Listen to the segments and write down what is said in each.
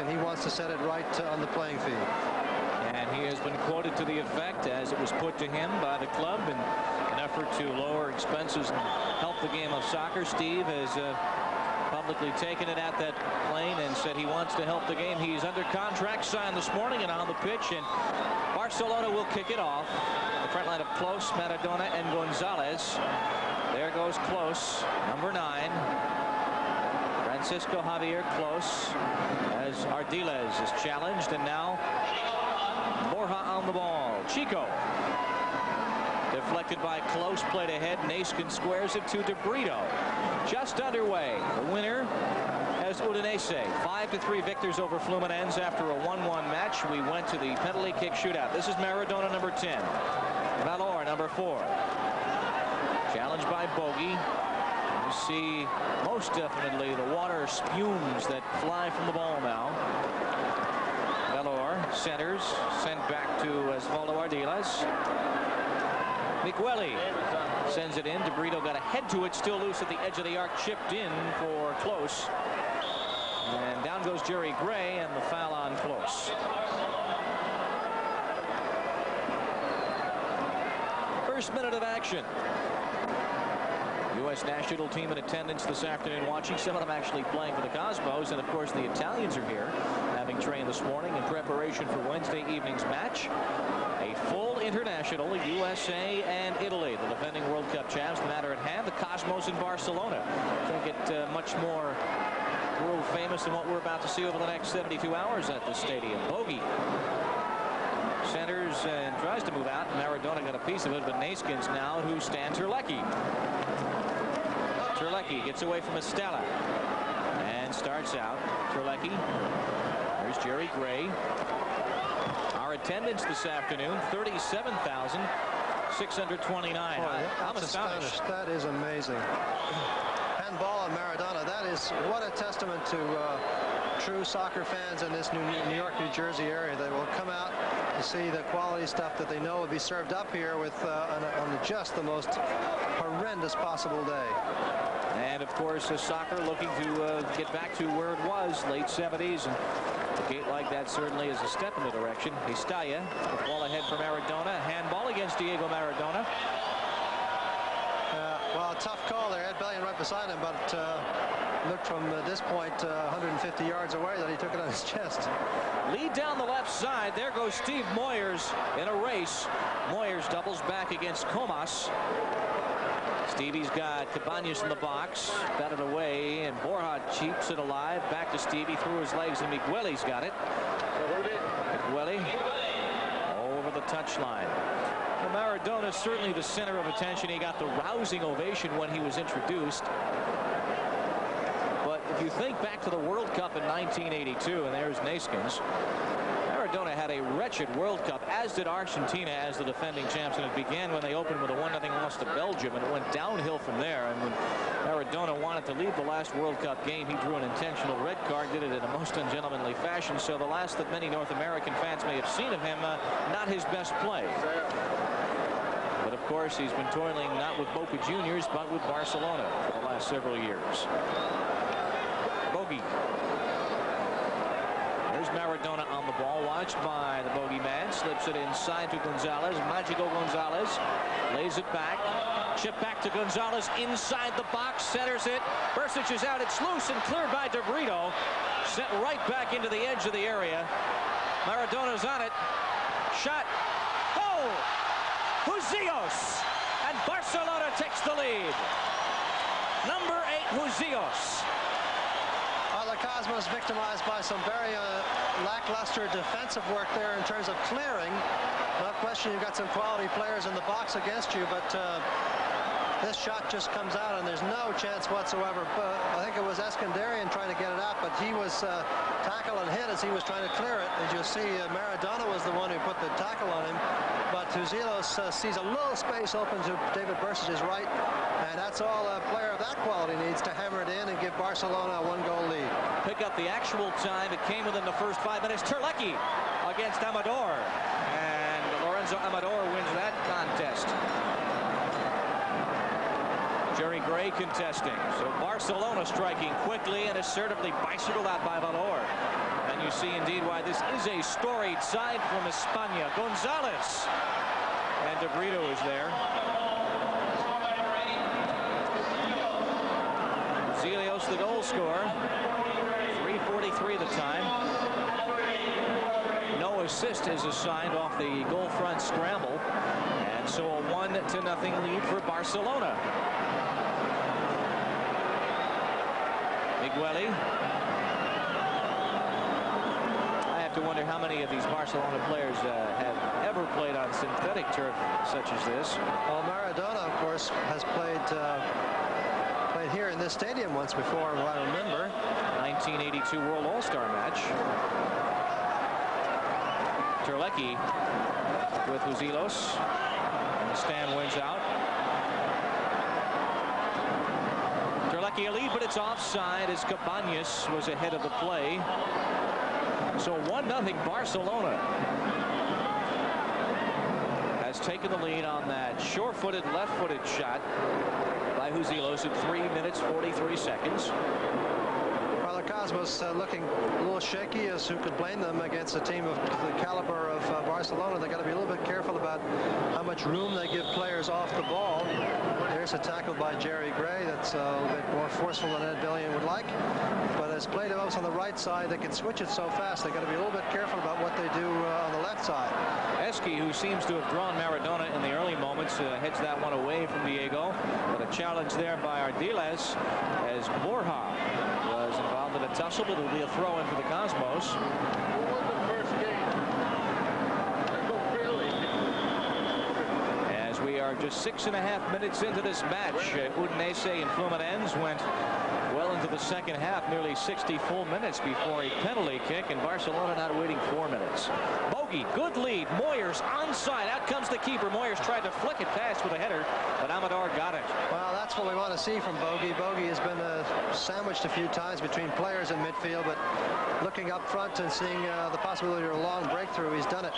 and he wants to set it right on the playing field. And he has been quoted to the effect, as it was put to him by the club, in an effort to lower expenses and help the game of soccer. Steve has publicly taken it at that plane and said he wants to help the game. He's under contract, signed this morning, and on the pitch, and Barcelona will kick it off. The front line of Close, Maradona, and Gonzalez. There goes Close, number 9. Francisco Javier Close, as Ardiles is challenged, and now Borja on the ball. Chico deflected by Close, played ahead. Naskin squares it to De Brito. Just underway. The winner has Udinese. 5-3 victors over Fluminense after a 1-1 match. We went to the penalty kick shootout. This is Maradona, number 10. Valor, number 4. Challenged by Bogey. You see most definitely the water spumes that fly from the ball now. Valor centers, sent back to Osvaldo Ardiles. Migueli sends it in. De Brito got a head to it, still loose at the edge of the arc, chipped in for Close. And down goes Jerry Gray, and the foul on Close. First minute of action. U.S. national team in attendance this afternoon watching. Some of them actually playing for the Cosmos. And, of course, the Italians are here, having trained this morning in preparation for Wednesday evening's match. A full international, USA and Italy, the defending World Cup champs. The matter at hand, the Cosmos in Barcelona. Can't get much more world famous than what we're about to see over the next 72 hours at the stadium. Bogey centers and tries to move out. Maradona got a piece of it, but Naskins now, who stands Terlecki. Terlecki gets away from Estella and starts out. Terlecki. There's Jerry Gray. Our attendance this afternoon, 37,629. I'm astonished. That is amazing. Handball on Maradona. That is what a testament to true soccer fans in this New York, New Jersey area. They will come out to see the quality stuff that they know will be served up here with on just the most horrendous possible day. And of course, soccer looking to get back to where it was, late 70s, and a gate like that certainly is a step in the direction. Estalla, the ball ahead for Maradona. Handball against Diego Maradona. Well, tough call there. Ed Bellion right beside him, but looked from this point 150 yards away that he took it on his chest. Lead down the left side. There goes Steve Moyers in a race. Moyers doubles back against Comas. Stevie's got Cabañas in the box, batted away, and Borja keeps it alive. Back to Stevie, through his legs, and Migueli's got it. Migueli over the touchline. Well, Maradona is certainly the center of attention. He got the rousing ovation when he was introduced. But if you think back to the World Cup in 1982, and there's Naskins, Maradona had a wretched World Cup, as did Argentina as the defending champs, and it began when they opened with a 1-0 loss to Belgium, and it went downhill from there. And when Maradona wanted to leave the last World Cup game, he drew an intentional red card, did it in a most ungentlemanly fashion. So the last that many North American fans may have seen of him, not his best play. But of course, he's been toiling not with Boca Juniors, but with Barcelona for the last several years. Bogey. There's Maradona on the ball, watched by the bogeyman. Slips it inside to Gonzalez. Magico Gonzalez lays it back. Chip back to Gonzalez inside the box. Centers it. Bursic is out. It's loose and cleared by De Brito. Sent right back into the edge of the area. Maradona's on it. Shot. Oh! Huzios! And Barcelona takes the lead. Number 8, Huzios. The Cosmos victimized by some very lackluster defensive work there in terms of clearing. No question, you've got some quality players in the box against you, but this shot just comes out and there's no chance whatsoever. I think it was Eskandarian trying to get it out, but he was tackled and hit as he was trying to clear it. As you'll see, Maradona was the one who put the tackle on him, but Huzilos sees a little space open to David Bursic's right, and that's all a player of that quality needs, to hammer it in and give Barcelona a 1-goal lead. Pick up the actual time. It came within the first 5 minutes. Terlecki against Amador, and Lorenzo Amador wins that contest. Jerry Gray contesting. So Barcelona striking quickly and assertively, bicycled out by Valor. And you you see indeed why this is a storied side from España. Gonzalez. And De Brito is there. Zelios, the goal scorer. 3:43 the time. No assist is assigned off the goal front scramble. And so a 1-0 lead for Barcelona. Migueli. I have to wonder how many of these Barcelona players have ever played on synthetic turf such as this. Well, Maradona, of course, has played here in this stadium once before, I remember. 1982 World All-Star match. Terlecki with Huzilos. And the stand wins out. Terlecki a lead, but it's offside as Cabañas was ahead of the play. So 1-0 Barcelona has taken the lead on that sure-footed, left-footed shot by Huzilos at 3 minutes 43 seconds. Well, the Cosmos looking a little shaky, as who could blame them against a team of the caliber of Barcelona. They got to be a little bit careful about how much room they give players off the ball. There's a tackle by Jerry Gray that's a little bit more forceful than Ed Billion would like. But as play develops on the right side, they can switch it so fast. They got to be a little bit careful about what they do on the left side. Esqui, who seems to have drawn Maradona in the early moments, heads that one away from Diego. But a challenge there by Ardiles as Borja was involved in a tussle, but it'll be a throw in for the Cosmos. As we are just 6.5 minutes into this match, Udinese and Fluminense went well into the second half, nearly 60 full minutes before a penalty kick, and Barcelona not waiting 4 minutes. Bogey, good lead. Moyers onside. Out comes the keeper. Moyers tried to flick it past with a header, but Amador got it. Well, that's what we want to see from Bogey. Bogey has been sandwiched a few times between players in midfield, but looking up front and seeing the possibility of a long breakthrough, he's done it.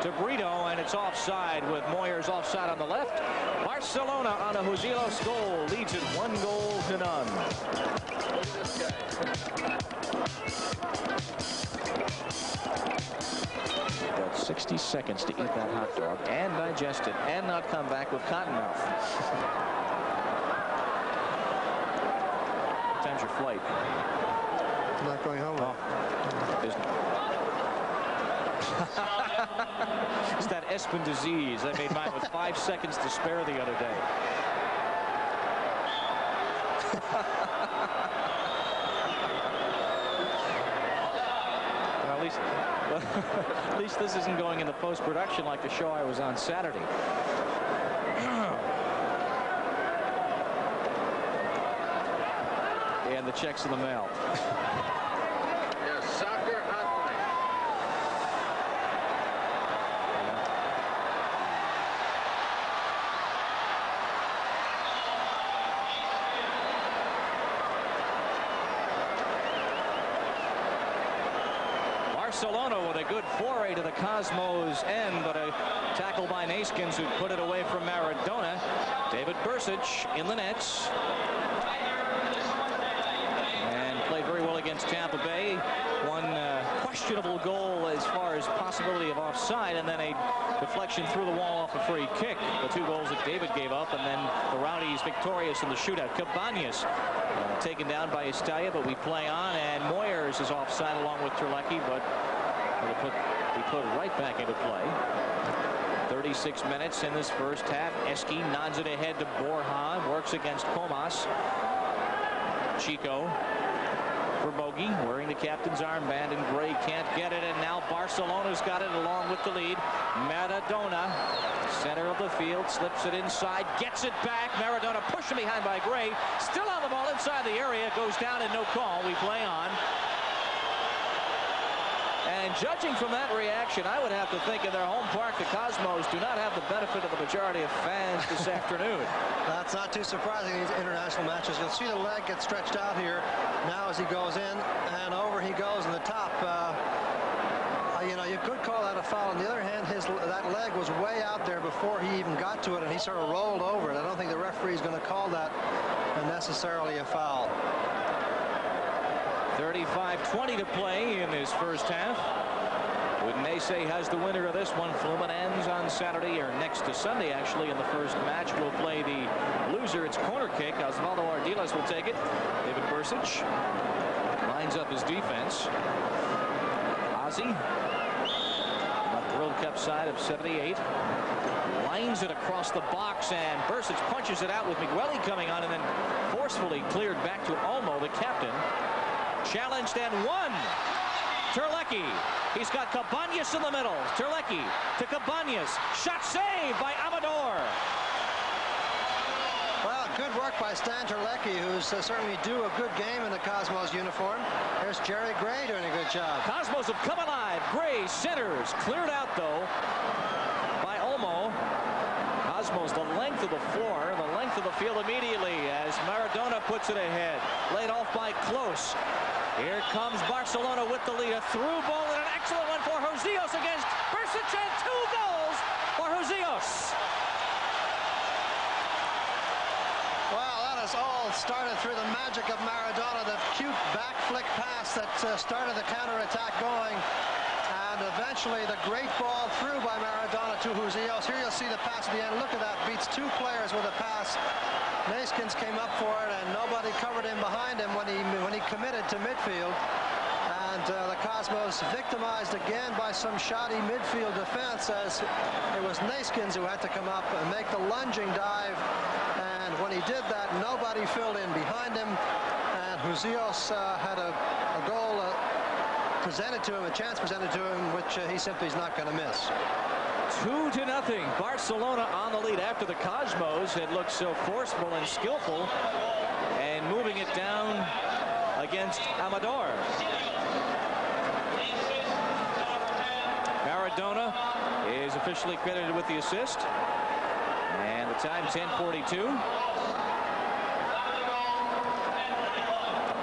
To Brito, and it's offside with Moyers offside on the left. Barcelona on a Huzilos goal leads it 1-0. Got 60 seconds to eat that hot dog and digest it and not come back with cotton mouth. What time's your flight? I'm not going home. Oh. It's that Espen disease. I made mine with 5 seconds to spare the other day. Well, at least this isn't going into post-production like the show I was on Saturday. And the checks in the mail. Your soccer hotline. Barcelona with a good foray to the Cosmos end, but a tackle by Neskins who put it away from Maradona. David Bursic in the nets. And played very well against Tampa Bay. One questionable goal as far as possibility of offside, and then a deflection through the wall off a free kick. The 2 goals that David gave up, and then the Rowdies victorious in the shootout. Cabañas taken down by Estella, but we play on, and Moyers is offside along with Terlecki, but we put right back into play. 36 minutes in this first half. Esqui nods it ahead to Borja, works against Comas. Chico for Bogey, wearing the captain's armband, and Gray can't get it, and now Barcelona's got it along with the lead. Maradona, center of the field, slips it inside, gets it back. Maradona pushed behind by Gray, still on the ball inside the area, goes down and no call. We play on. And judging from that reaction, I would have to think in their home park, the Cosmos do not have the benefit of the majority of fans this afternoon. That's not too surprising in these international matches. You'll see the leg get stretched out here now as he goes in, and over he goes in the top. You know, you could call that a foul. On the other hand, that leg was way out there before he even got to it, and he sort of rolled over it. I don't think the referee is going to call that necessarily a foul. 35-20 to play in this first half. u.s.a. has the winner of this one. Fluminense on Saturday, or next to Sunday actually, in the first match. Will play the loser. It's corner kick. Osvaldo Ardiles will take it. David Bursic lines up his defense. Ozzy, on the World Cup side of 78, lines it across the box, and Bursic punches it out with Migueli coming on, and then forcefully cleared back to Olmo, the captain. Challenged and won. Terlecki. He's got Cabañas in the middle. Terlecki to Cabañas. Shot saved by Amador. Well, good work by Stan Terlecki, who's certainly due a good game in the Cosmos uniform. There's Jerry Gray doing a good job. Cosmos have come alive. Gray centers. Cleared out, though, by Olmo. Cosmos the length of the floor, the length of the field immediately as Maradona puts it ahead. Laid off by Close. Here comes Barcelona with the lead. A through ball and an excellent one for Josios against Bursic, and 2 goals for Josios. Well, that has all started through the magic of Maradona, the cute back flick pass that started the counterattack going. And eventually the great ball through by Maradona to Josios. Here you'll see the pass at the end. Look at that. Beats 2 players with a pass. Neskins came up for it, and nobody covered him behind him when he committed to midfield. And the Cosmos victimized again by some shoddy midfield defense, as it was Neskins who had to come up and make the lunging dive. And when he did that, nobody filled in behind him. And Josios had a goal presented to him, a chance presented to him, which he simply is not going to miss. 2-0. Barcelona on the lead after the Cosmos had looked so forceful and skillful and moving it down against Amador. Maradona is officially credited with the assist, and the time 10:42.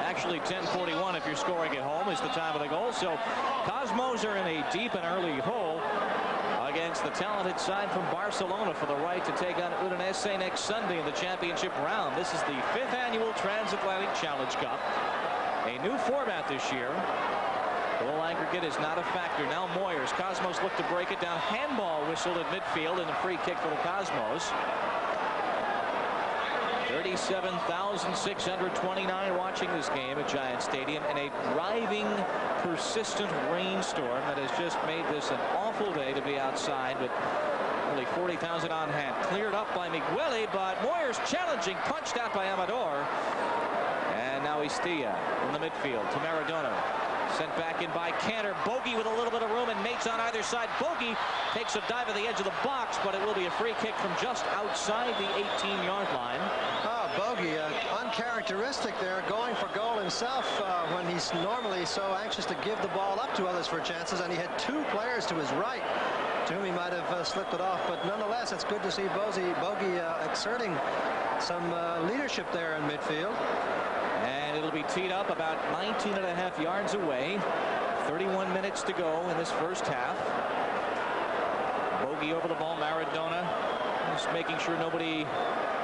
Actually 10:41 if you're scoring at home is the time of the goal. So Cosmos are in a deep and early hole against the talented side from Barcelona for the right to take on u.s.a. next Sunday in the championship round. This is the 5th annual Transatlantic Challenge Cup. A new format this year. Goal aggregate is not a factor. Now Moyers. Cosmos look to break it down. Handball whistled at midfield and a free kick for the Cosmos. 37,629 watching this game at Giant Stadium in a driving, persistent rainstorm that has just made this an awful day to be outside, but only 40,000 on hand. Cleared up by Migueli, but Moyers challenging, punched out by Amador. And now Istilla in the midfield to Maradona. Sent back in by Cantor. Bogey with a little bit of room and mates on either side. Bogey takes a dive at the edge of the box, but it will be a free kick from just outside the 18-yard line. Oh, Bogey, uncharacteristic there, going for goal himself when he's normally so anxious to give the ball up to others for chances, and he had 2 players to his right to whom he might have slipped it off. But nonetheless, it's good to see Bogey exerting some leadership there in midfield. And it'll be teed up about 19.5 yards away. 31 minutes to go in this first half. Bogey over the ball. Maradona just making sure nobody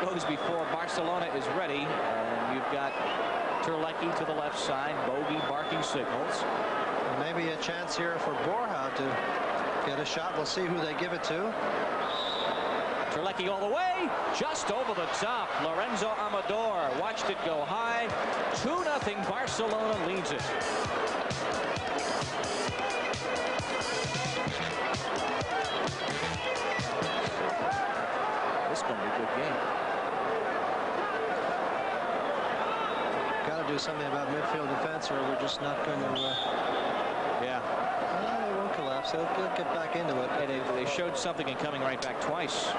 goes before Barcelona is ready. And you've got Terlecki to the left side. Bogey barking signals. Maybe a chance here for Borja to get a shot. We'll see who they give it to. Terlecki all the way, just over the top. Lorenzo Amador watched it go high. 2-0. Barcelona leads it. This is going to be a good game. Got to do something about midfield defense, or we're just not going to. Yeah. They won't collapse. They'll get back into it. And they showed something in coming right back twice.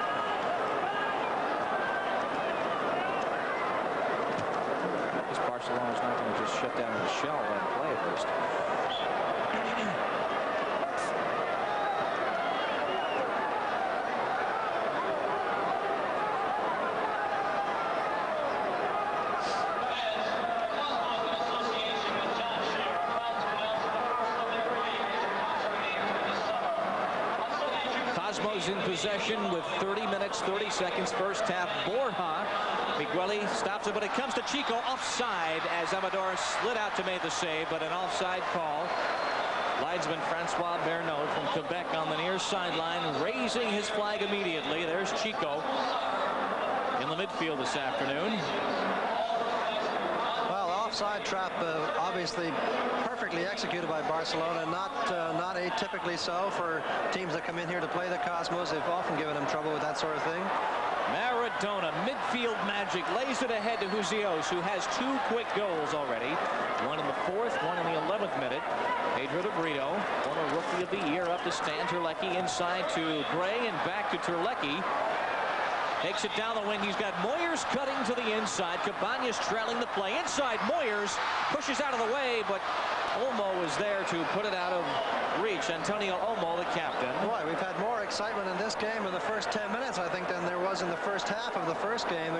Barcelona's not going to just shut down the shell and play at least. Cosmos in possession with 30 minutes, 30 seconds first half. Borja Migueli stops it, but it comes to Chico offside as Amador slid out to make the save, but an offside call. Linesman Francois Bernot from Quebec on the near sideline, raising his flag immediately. There's Chico in the midfield this afternoon. Well, offside trap, obviously perfectly executed by Barcelona. Not atypically so for teams that come in here to play the Cosmos. They've often given them trouble with that sort of thing. Maradona, midfield magic, lays it ahead to Gonzalez, who has 2 quick goals already. One in the 4th, one in the 11th minute. Pedro de Brito, former Rookie of the Year, up to Stan Terlecki, inside to Gray and back to Terlecki. Takes it down the wing. He's got Moyers cutting to the inside. Cabañas trailing the play. Inside, Moyers pushes out of the way, but Olmo is there to put it out of reach. Antonio Olmo, the captain. Boy, we've had more excitement in this game in the first 10 minutes, I think, than there was in the first half of the first game.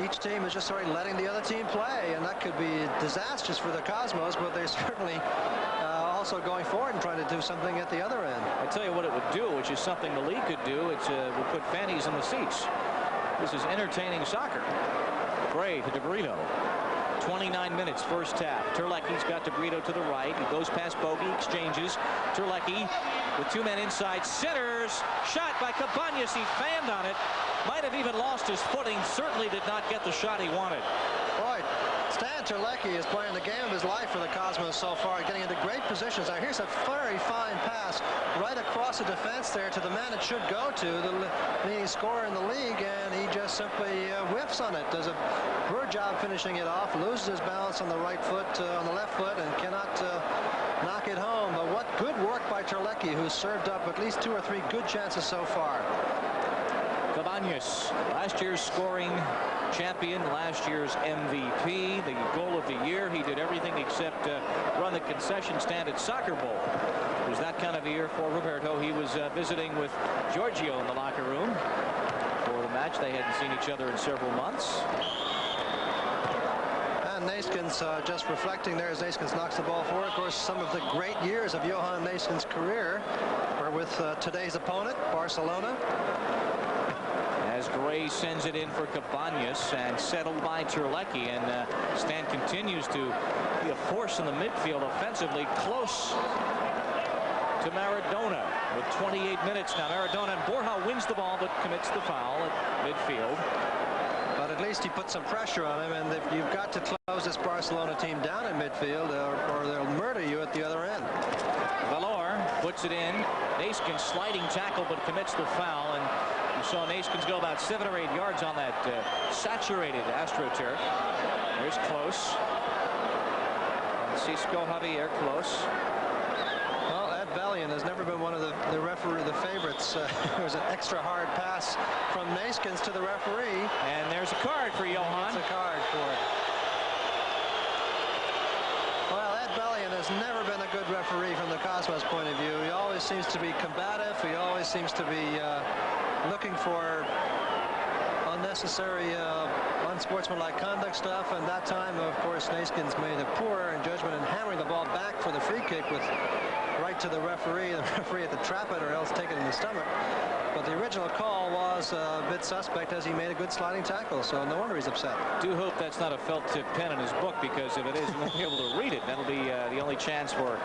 Each team is just sort of letting the other team play, and that could be disastrous for the Cosmos, but they're certainly also going forward and trying to do something at the other end. I tell you what it would do, which is something the league could do. It would put fannies in the seats. This is entertaining soccer. Gray to De Brito. 29 minutes, first half. Terlecki's got De Brito to the right. He goes past Bogey, exchanges. Terlecki with 2 men inside, centers. Shot by Cabañas. He fanned on it. Might have even lost his footing. Certainly did not get the shot he wanted. Boy, Stan Terlecki is playing the game of his life for the Cosmos so far, getting into great positions. Now here's a very fine pass right across the defense there to the man it should go to, the leading scorer in the league, and he just simply whiffs on it. Does a poor job finishing it off, loses his balance on the right foot, on the left foot, and cannot knock it home. But what good work by Terlecki, who's served up at least 2 or 3 good chances so far. Cabañas, last year's scoring champion, last year's MVP, the goal of the year. He did everything except run the concession stand at Soccer Bowl. It was that kind of a year for Roberto. He was visiting with Giorgio in the locker room for the match. They hadn't seen each other in several months. And Neeskens just reflecting there as Neeskens knocks the ball forward. Of course, some of the great years of Johan Neeskens' career were with today's opponent, Barcelona. As Gray sends it in for Cabañas and settled by Terlecki, and Stan continues to be a force in the midfield offensively, close to Maradona with 28 minutes now. Maradona, and Borja wins the ball but commits the foul at midfield. But at least he put some pressure on him, and you've got to close this Barcelona team down in midfield or they'll murder you at the other end. Valor puts it in. Neeskens sliding tackle but commits the foul, and you saw Neeskens go about 7 or 8 yards on that saturated AstroTurf. There's Close. Francisco Javier Close. Well, Ed Bellion has never been one of the favorites. There was an extra hard pass from Neeskens to the referee. And there's a card for Johan. It's a card for it. Well, Ed Bellion has never been a good referee from the Cosmos point of view. He always seems to be combative. He always seems to be looking for unnecessary unsportsmanlike conduct stuff, and that time, of course, Neeskens made a poor error in judgment and hammering the ball back for the free kick with right to the referee. The referee had to trap it or else take it in the stomach. But the original call was a bit suspect as he made a good sliding tackle, so no wonder he's upset. Do hope that's not a felt tip pen in his book, because if it is, he won't be able to read it. That'll be the only chance for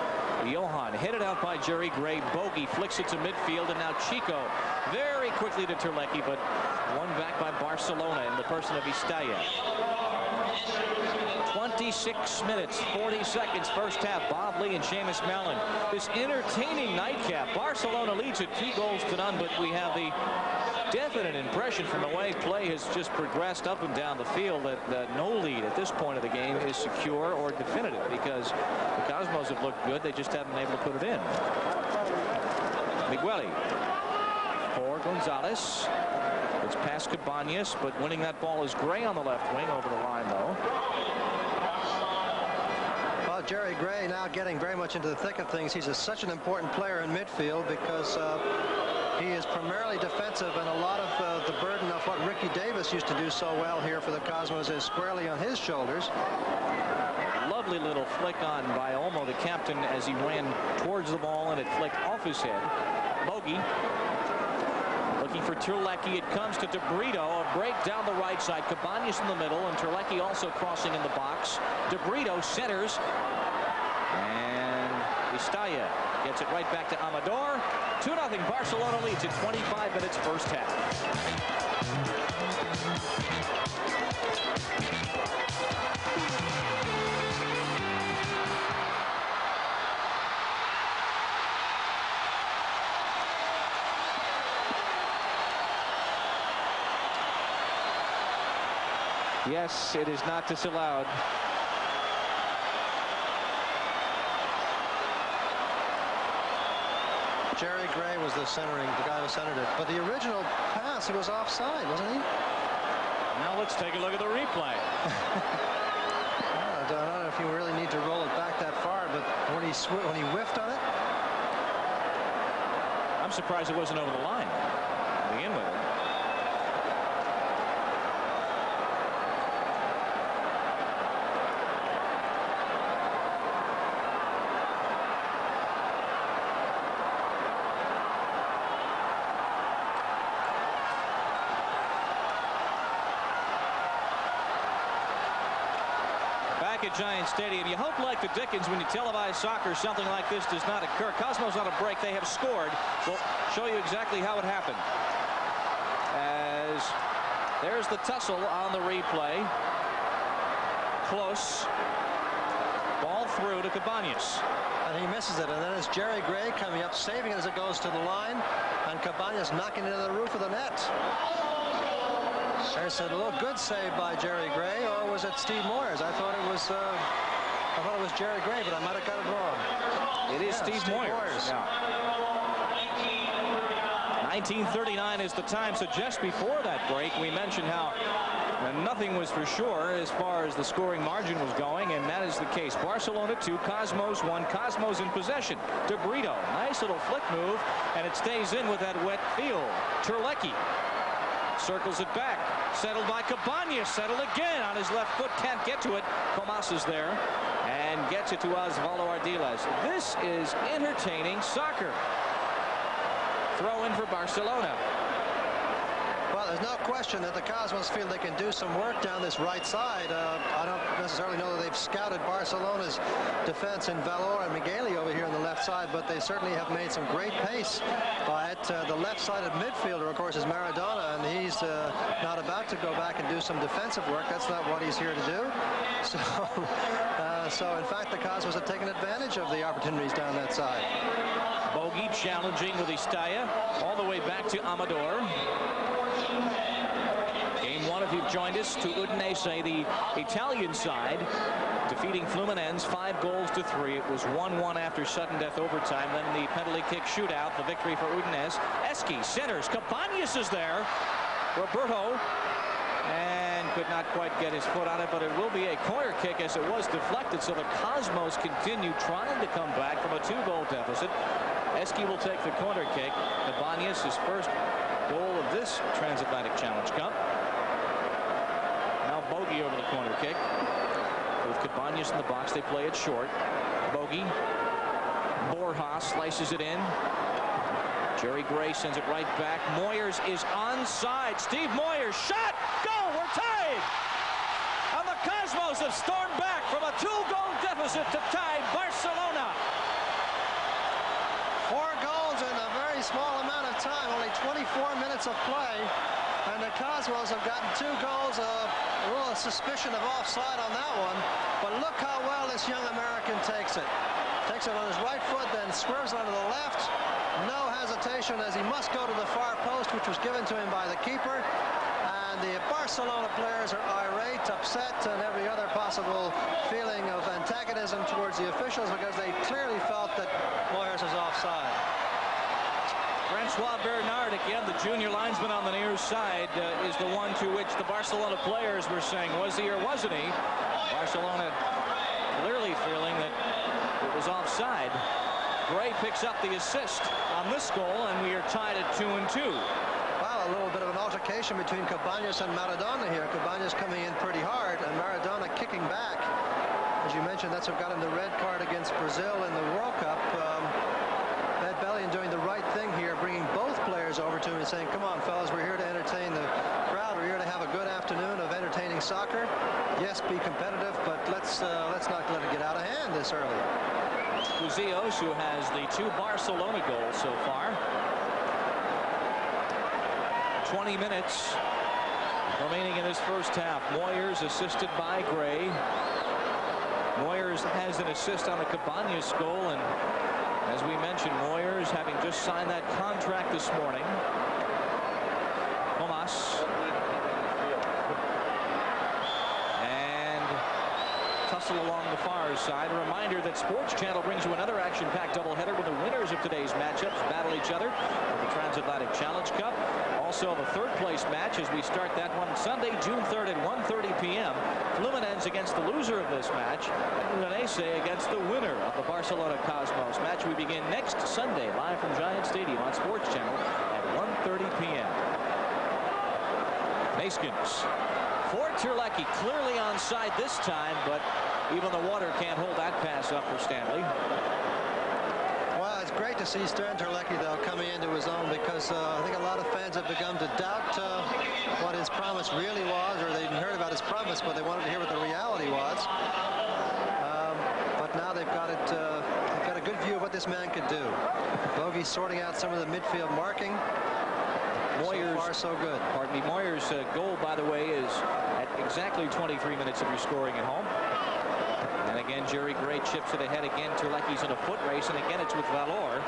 Johan. Headed out by Jerry Gray. Bogey flicks it to midfield, and now Chico very quickly to Terlecki, but won back by Barcelona in the person of Istaya. 26 minutes, 40 seconds, first half. Bob Lee and Seamus Mellon. This entertaining nightcap. Barcelona leads at 2-0, but we have the definite impression from the way play has just progressed up and down the field that no lead at this point of the game is secure or definitive, because the Cosmos have looked good. They just haven't been able to put it in. Migueli for Gonzalez. It's past Cabañas, but winning that ball is Gray on the left wing, over the line though. Well, Jerry Gray now getting very much into the thick of things. He's such an important player in midfield because he is primarily defensive, and a lot of the burden of what Ricky Davis used to do so well here for the Cosmos is squarely on his shoulders. Lovely little flick on by Olmo, the captain, as he ran towards the ball, and it flicked off his head. Bogey Looking for Terlecki. It comes to DeBrito. A break down the right side. Cabañas in the middle, and Terlecki also crossing in the box. DeBrito centers. And u.s.a. gets it right back to Amador. 2-0. Barcelona leads in 25 minutes first half. Yes, it is not disallowed. Jerry Gray was the guy who centered it. But the original pass, he was offside, wasn't he? Now let's take a look at the replay. I don't know if you really need to roll it back that far, but when he whiffed on it. I'm surprised it wasn't over the line to begin with. At Giant Stadium, you hope like the Dickens when you televise soccer something like this does not occur. Cosmos on a break, they have scored. We'll show you exactly how it happened. As there's the tussle on the replay. Close. Ball through to Cabañas. And he misses it, and then it's Jerry Gray coming up, saving it as it goes to the line, and Cabañas knocking it into the roof of the net. There's a little good save by Jerry Gray, or was it Steve Moyers? I thought it was Jerry Gray, but I might have got it wrong. It is Steve Moyers. Yeah. 1939 is the time. So just before that break, we mentioned how nothing was for sure as far as the scoring margin was going, and that is the case. Barcelona 2, Cosmos 1. Cosmos in possession. DeBrito, nice little flick move, and it stays in with that wet field. Terlecki circles it back. Settled by Cabañas. Settled again on his left foot. Can't get to it. Comas is there and gets it to Osvaldo Ardiles. This is entertaining soccer. Throw in for Barcelona. Well, there's no question that the Cosmos feel they can do some work down this right side. I don't necessarily know that they've scouted Barcelona's defense in Valor and Migueli over here on the left side, but they certainly have made some great pace by it. The left-sided midfielder, of course, is Maradona, and he's not about to go back and do some defensive work. That's not what he's here to do. So in fact, the Cosmos have taken advantage of the opportunities down that side. Bogey challenging with u.s.a. all the way back to Amador. Game 1, if you've joined us, to Udinese, the Italian side, defeating Fluminense 5-3. It was 1-1 after sudden death overtime. Then the penalty kick shootout, the victory for Udinese. Eski centers. Cabañas is there. Roberto. And could not quite get his foot on it, but it will be a corner kick as it was deflected. So the Cosmos continue trying to come back from a 2-goal deficit. Eski will take the corner kick. Cabañas, his first goal of this Transatlantic Challenge Cup. Now Bogey over the corner kick. With Cabañas in the box, they play it short. Bogey. Borja slices it in. Jerry Gray sends it right back. Moyers is onside. Steve Moyers, shot! Goal! We're tied! And the Cosmos have stormed back from a 2-goal deficit to tie Barcelona. 4 goals in a very small amount of time, only 24 minutes of play, and the Cosmos have gotten 2 goals. A little suspicion of offside on that one, but look how well this young American takes it. Takes it on his right foot, then swerves onto the left. No hesitation as he must go to the far post, which was given to him by the keeper. And the Barcelona players are irate, upset, and every other possible feeling of antagonism towards the officials because they clearly felt that Moyers was offside. Francois Bernard, again, the junior linesman on the near side, is the one to which the Barcelona players were saying, was he or wasn't he? Barcelona clearly feeling that it was offside. Gray picks up the assist on this goal, and we are tied at 2-2. Well, a little bit of an altercation between Cabañas and Maradona here. Cabañas coming in pretty hard, and Maradona kicking back. As you mentioned, that's what got him the red card against Brazil in the World Cup. Ed Bellion doing the right thing here, bringing both players players over to him and saying, come on, fellas, we're here to entertain the crowd. We're here to have a good afternoon of entertaining soccer. Yes, be competitive, but let's not let it get out of hand this early. Gonzalez, who has the 2 Barcelona goals so far. 20 minutes remaining in this first half. Moyers assisted by Gray. Moyers has an assist on the Cabañas goal, and as we mentioned, Moyers having just signed that contract this morning. Tomas. And tussle along the far side. A reminder that Sports Channel brings you another action-packed doubleheader with the winners of today's matchups battle each other for the Transatlantic Challenge Cup. Also the third-place match as we start that one Sunday, June 3rd at 1:30 p.m. Fluminense against the loser of this match. u.s.a. against the winner of the Barcelona Cosmos match. We begin next Sunday live from Giant Stadium on Sports Channel at 1:30 p.m. Neskins for Terlecki, clearly onside this time, but even the water can't hold that pass up for Stanley. Well, it's great to see Stern Terlecki, though, coming into his own, because I think a lot of fans have begun to doubt what his promise really was, or they hadn't heard about his promise, but they wanted to hear what the reality was. But now they've got a good view of what this man could do. Bogey sorting out some of the midfield marking. Moyers, so far, so good. Pardon me. Moyers' goal, by the way, is at exactly 23 minutes of your scoring at home. And again, Jerry Gray chips it ahead again. Terlecki's in a foot race, and again it's with Valor.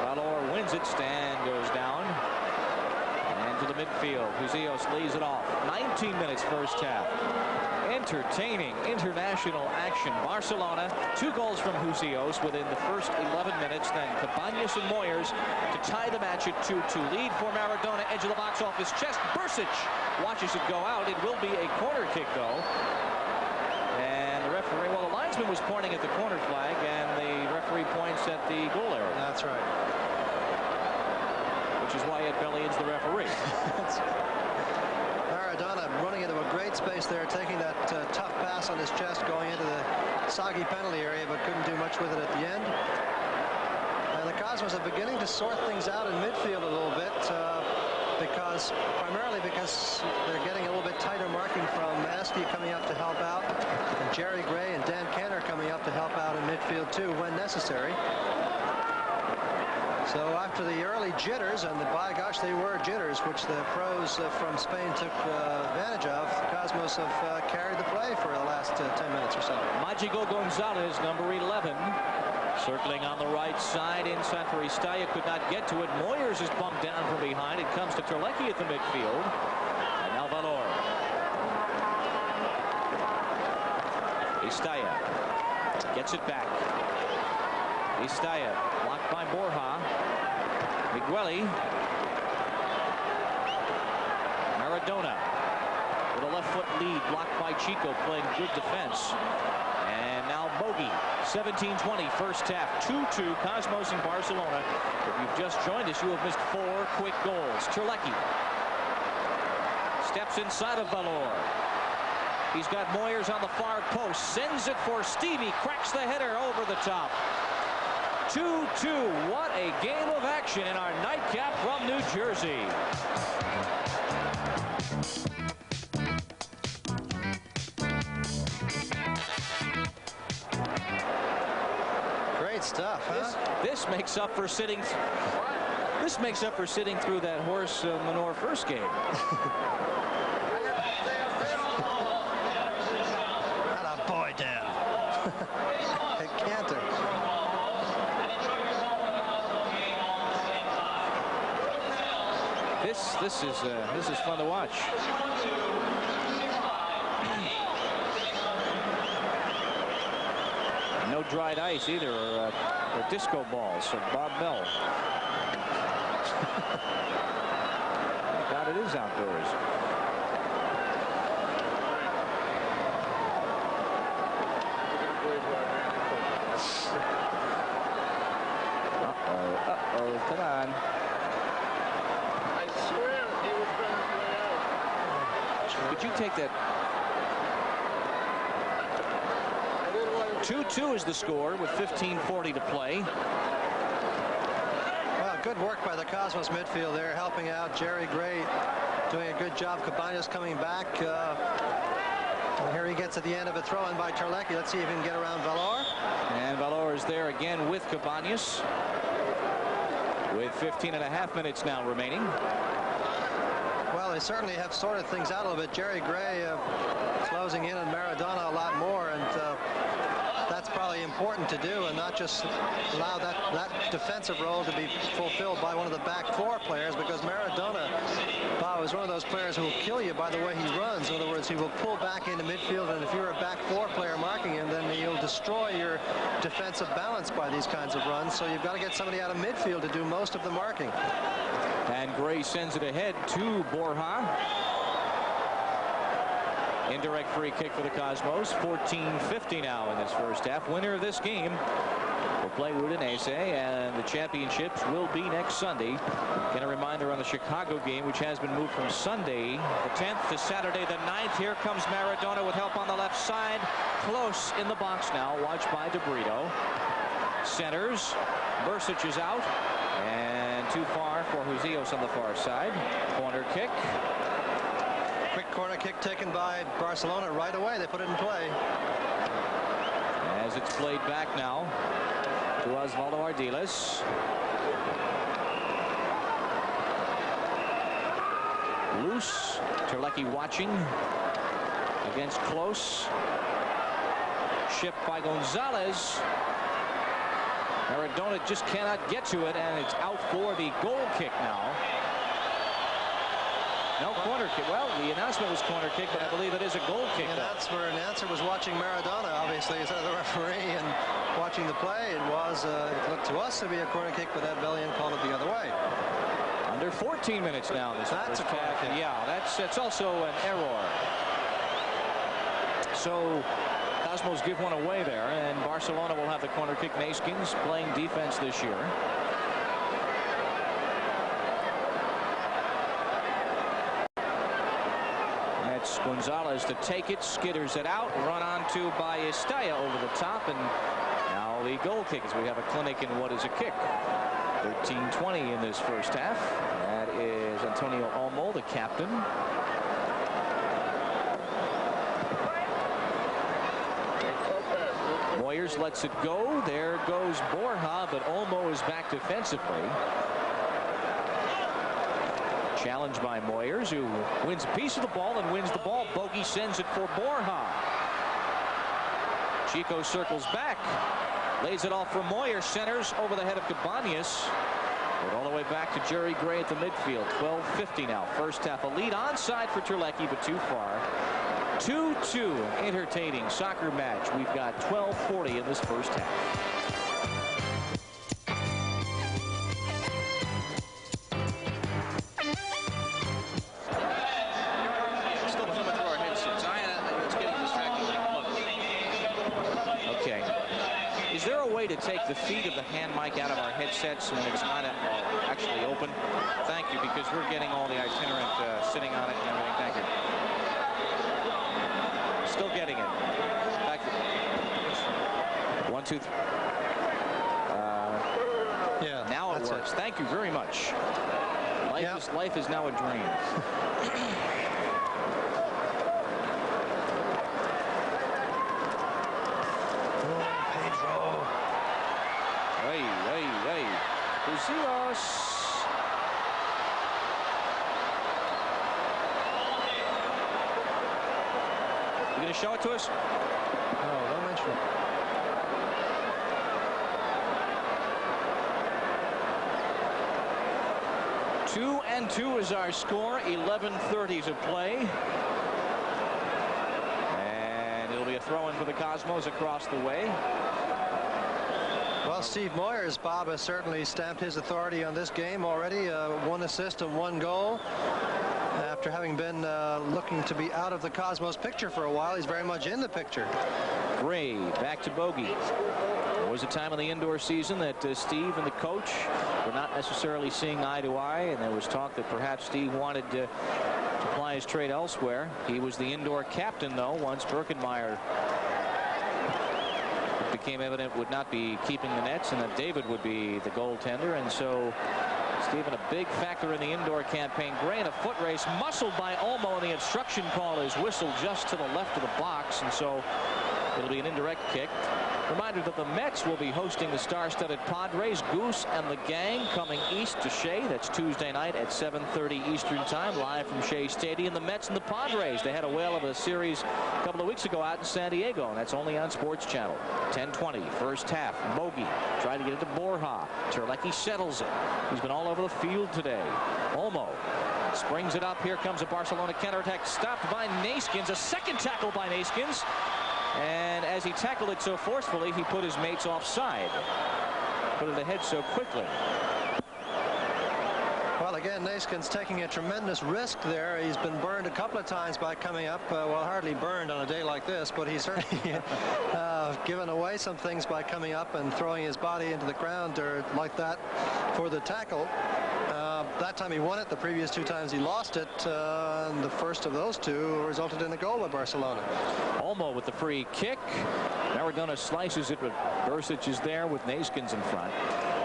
Valor wins it. Stan goes down. And to the midfield. Gonzalez leaves it off. 19 minutes first half. Entertaining international action. Barcelona, 2 goals from Gonzalez within the first 11 minutes. Then Cabañas and Moyers to tie the match at 2-2. Lead for Maradona. Edge of the box off his chest. Bursic watches it go out. It will be a corner kick, though. And the referee, well, the linesman was pointing at the corner flag, and the referee points at the goal area. That's right. Which is why Ed Bellion's the referee. Maradona running into a great space there, taking that tough pass on his chest, going into the soggy penalty area, but couldn't do much with it at the end. And the Cosmos are beginning to sort things out in midfield a little bit, primarily because they're getting a little bit tighter marking from Esty coming up to help out, and Jerry Gray and Dan Canner coming up to help out in midfield too when necessary. So after the early jitters, and by gosh, they were jitters, which the pros from Spain took advantage of, the Cosmos have carried the play for the last 10 minutes or so. Magico Gonzalez, number 11, circling on the right side inside for Istaya, could not get to it. Moyers is bumped down from behind. It comes to Terlecki at the midfield. And now Valor. Istaya gets it back. Istaya blocked by Borja. Migueli. Maradona with a left foot lead, blocked by Chico, playing good defense. And now Bogey. 17-20 first half. 2-2 Cosmos in Barcelona. If you've just joined us, you have missed 4 quick goals. Terlecki steps inside of Valor. He's got Moyers on the far post. Sends it for Stevie. Cracks the header over the top. 2-2. What a game of action in our nightcap from New Jersey. Great stuff, huh? This makes up for sitting. This makes up for sitting through that horse manure first game. Atta boy, Dan. Hey, Cantor. This is fun to watch. No dried ice either, or disco balls from Bob Bell. God, it is outdoors. Uh-oh, come on. I swear he was going to play out. Could you take that? 2-2 is the score with 15:40 to play. Well, good work by the Cosmos midfield there, helping out. Jerry Gray doing a good job. Cabañas coming back. And here he gets at the end of a throw in by Terlecki. Let's see if he can get around Valor. And Valor is there again with Cabañas, with 15.5 minutes now remaining. Well, they certainly have sorted things out a little bit. Jerry Gray closing in on Maradona a lot more, and that's probably important to do, and not just allow that defensive role to be fulfilled by one of the back four players, because Maradona, Bob, is one of those players who will kill you by the way he runs. In other words, he will pull back into midfield, and if you're a back four player marking him, then he'll destroy your defensive balance by these kinds of runs. So you've got to get somebody out of midfield to do most of the marking. And Gray sends it ahead to Borja. Indirect free kick for the Cosmos. 14:50 now in this first half. Winner of this game will play u.s.a, and the championships will be next Sunday. Again, a reminder on the Chicago game, which has been moved from Sunday the 10th to Saturday the 9th. Here comes Maradona with help on the left side. Close in the box now, watched by De Brito. Centers. Bursic is out. And too far for Huzios on the far side. Corner kick. Quick corner kick taken by Barcelona right away. They put it in play. As it's played back now to Osvaldo Ardiles. Loose. Terlecki watching against Close. Shipped by Gonzalez. Maradona just cannot get to it, and it's out for the goal kick now. No corner kick. Well, the announcement was corner kick, but I believe it is a goal kick. And that's where an answer was watching Maradona, obviously, instead of the referee, and watching the play. It was, it looked to us to be a corner kick, but Ed Bellion called it the other way. Under 14 minutes now. That's a corner kick. Yeah, that's also an error. So Cosmos give one away there, and Barcelona will have the corner kick. Neskins playing defense this year. That's Gonzalez to take it, skitters it out, run onto by Estella over the top, and now the goal kick as we have a clinic in what is a kick. 13:20 in this first half. That is Antonio Olmo, the captain. Moyers lets it go. There goes Borja, but Olmo is back defensively. Challenged by Moyers, who wins a piece of the ball and wins the ball. Bogey sends it for Borja. Chico circles back. Lays it off for Moyers. Centers over the head of Cabañas. But all the way back to Jerry Gray at the midfield. 12:50 now. First half. A lead onside for Terlecki, but too far. 2-2. Entertaining soccer match. We've got 12:40 in this first half. To take the feed of the hand mic out of our headsets when it's not actually open. Thank you, because we're getting all the itinerant sitting on it and everything. Thank you. Still getting it. Back to 1, 2, 3. Yeah. Now it works. Thank you very much. Life is now a dream. You gonna show it to us? No, don't mention it. Two and 2 is our score. 11:30 to play. And it'll be a throw-in for the Cosmos across the way. Well, Steve Moyers, Bob, has certainly stamped his authority on this game already. 1 assist and 1 goal. After having been looking to be out of the Cosmos picture for a while, he's very much in the picture. Gray back to Bogey. There was a time in the indoor season that Steve and the coach were not necessarily seeing eye to eye, and there was talk that perhaps Steve wanted to ply his trade elsewhere. He was the indoor captain, though, once Birkenmeyer became evident, would not be keeping the nets and that David would be the goaltender. And so Stephen, a big factor in the indoor campaign. Gray in a foot race, muscled by Olmo, and the obstruction call is whistled just to the left of the box, and so it'll be an indirect kick. Reminder that the Mets will be hosting the star-studded Padres. Goose and the gang coming east to Shea. That's Tuesday night at 7:30 Eastern Time, live from Shea Stadium. The Mets and the Padres, they had a whale of a series a couple of weeks ago out in San Diego, and that's only on Sports Channel. 10:20, first half. Bogey trying to get it to Borja. Terlecki settles it. He's been all over the field today. Olmo springs it up. Here comes a Barcelona counterattack, stopped by Nayskins. A second tackle by Nayskins. And as he tackled it so forcefully, he put his mates offside. Put it ahead so quickly. Well, again, Nayskins taking a tremendous risk there. He's been burned a couple of times by coming up. Well, hardly burned on a day like this, but he's certainly given away some things by coming up and throwing his body into the ground or like that for the tackle. That time he won it. The previous two times he lost it. And the first of those two resulted in a goal by Barcelona. Olmo with the free kick. Maradona slices it, but Bursic is there with Nayskins in front.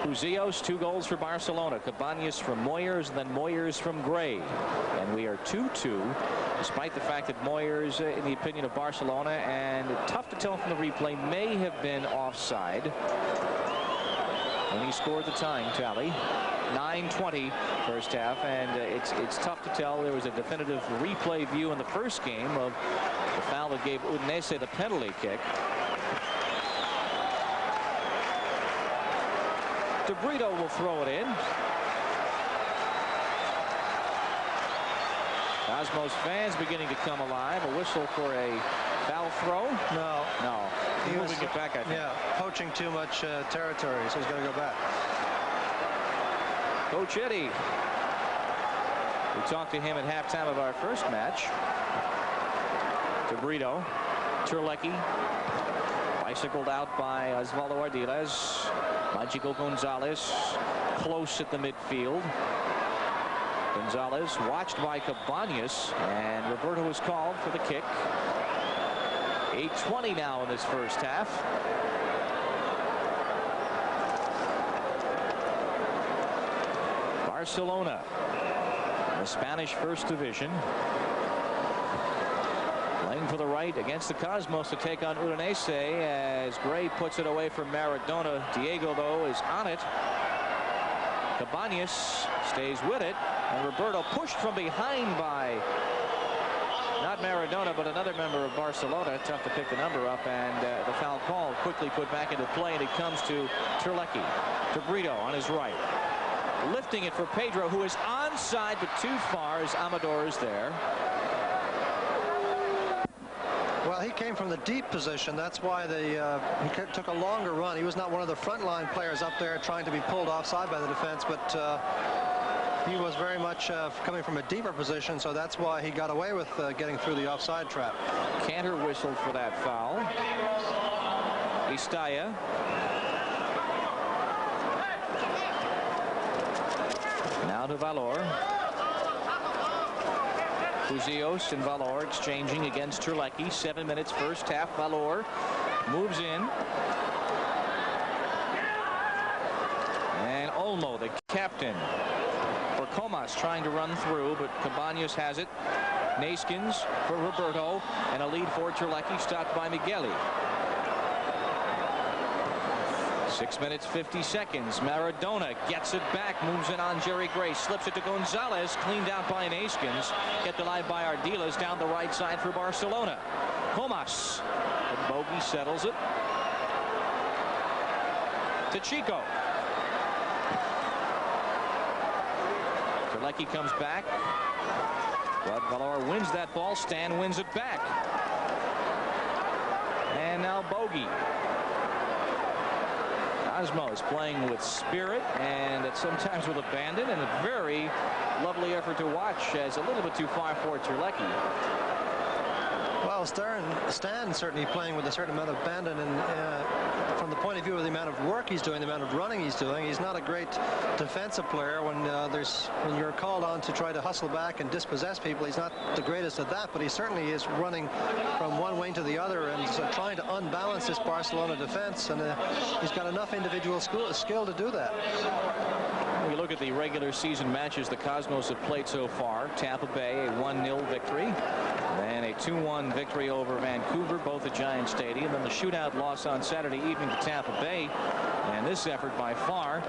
Uzios, 2 goals for Barcelona. Cabañas from Moyers, and then Moyers from Gray. And we are 2-2, despite the fact that Moyers, in the opinion of Barcelona, and tough to tell from the replay, may have been offside when he scored the tying tally. 9:20 first half, and it's tough to tell. There was a definitive replay view in the first game of the foul that gave Udinese the penalty kick. De Brito will throw it in. Cosmos fans beginning to come alive. A whistle for a foul throw. No. He was moving it back, I think. Yeah, poaching too much territory, so he's got to go back. Coach Eddie. We talked to him at halftime of our first match. De Brito. Terlecki. Bicycled out by Osvaldo Ardiles. Magico Gonzalez close at the midfield. Gonzalez watched by Cabañas, and Roberto is called for the kick. 8:20 now in this first half. Barcelona, the Spanish First Division, playing for the right against the Cosmos to take on Udinese as Gray puts it away from Maradona. Diego, though, is on it. Cabañas stays with it, and Roberto pushed from behind by not Maradona, but another member of Barcelona. Tough to pick the number up, and the foul call quickly put back into play, and it comes to Terlecki. De Brito on his right. Lifting it for Pedro, who is onside but too far as Amador is there. Well, he came from the deep position. That's why he took a longer run. He was not one of the frontline players up there trying to be pulled offside by the defense, but he was very much coming from a deeper position, so that's why he got away with getting through the offside trap. Cantor whistled for that foul. Istaya. Now to Valor. Uzios and Valor exchanging against Terlecki. 7 minutes first half. Valor moves in. And Olmo, the captain, for Comas, trying to run through, but Cabañas has it. Nayskins for Roberto, and a lead for Terlecki, stopped by Migueli. 6 minutes 50 seconds. Maradona gets it back, moves it on Jerry Gray, slips it to Gonzalez, cleaned out by Nayskins, kept alive by Ardiles down the right side for Barcelona. Comas, and Bogey settles it to Chico. Terlecki comes back, but Valor wins that ball. Stan wins it back, and now Bogey. Cosmo is playing with spirit and sometimes with abandon, and a very lovely effort to watch as a little bit too far for Terlecki. Well, Gonzalez stand certainly playing with a certain amount of abandon, and from the point of view of the amount of work he's doing, the amount of running he's doing, he's not a great defensive player. When you're called on to try to hustle back and dispossess people, he's not the greatest at that, but he certainly is running from one wing to the other and trying to unbalance this Barcelona defense, and he's got enough individual skill to do that. We look at the regular season matches the Cosmos have played so far. Tampa Bay, a 1-0 victory, and a 2-1 victory over Vancouver, both at Giant Stadium, and the shootout loss on Saturday evening to Tampa Bay. And this effort by far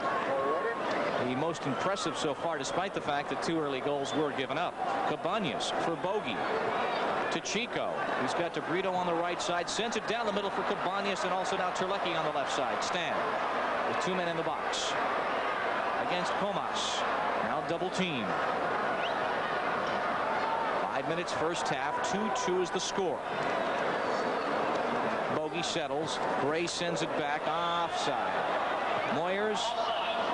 the most impressive so far, despite the fact that 2 early goals were given up. Cabañas for Bogey to Chico. He's got DeBrito on the right side, sends it down the middle for Cabañas, and also now Terlecki on the left side. Stan with 2 men in the box against Comas. Now double team. 5 minutes first half. 2-2 is the score. Bogey settles. Gray sends it back offside. Moyers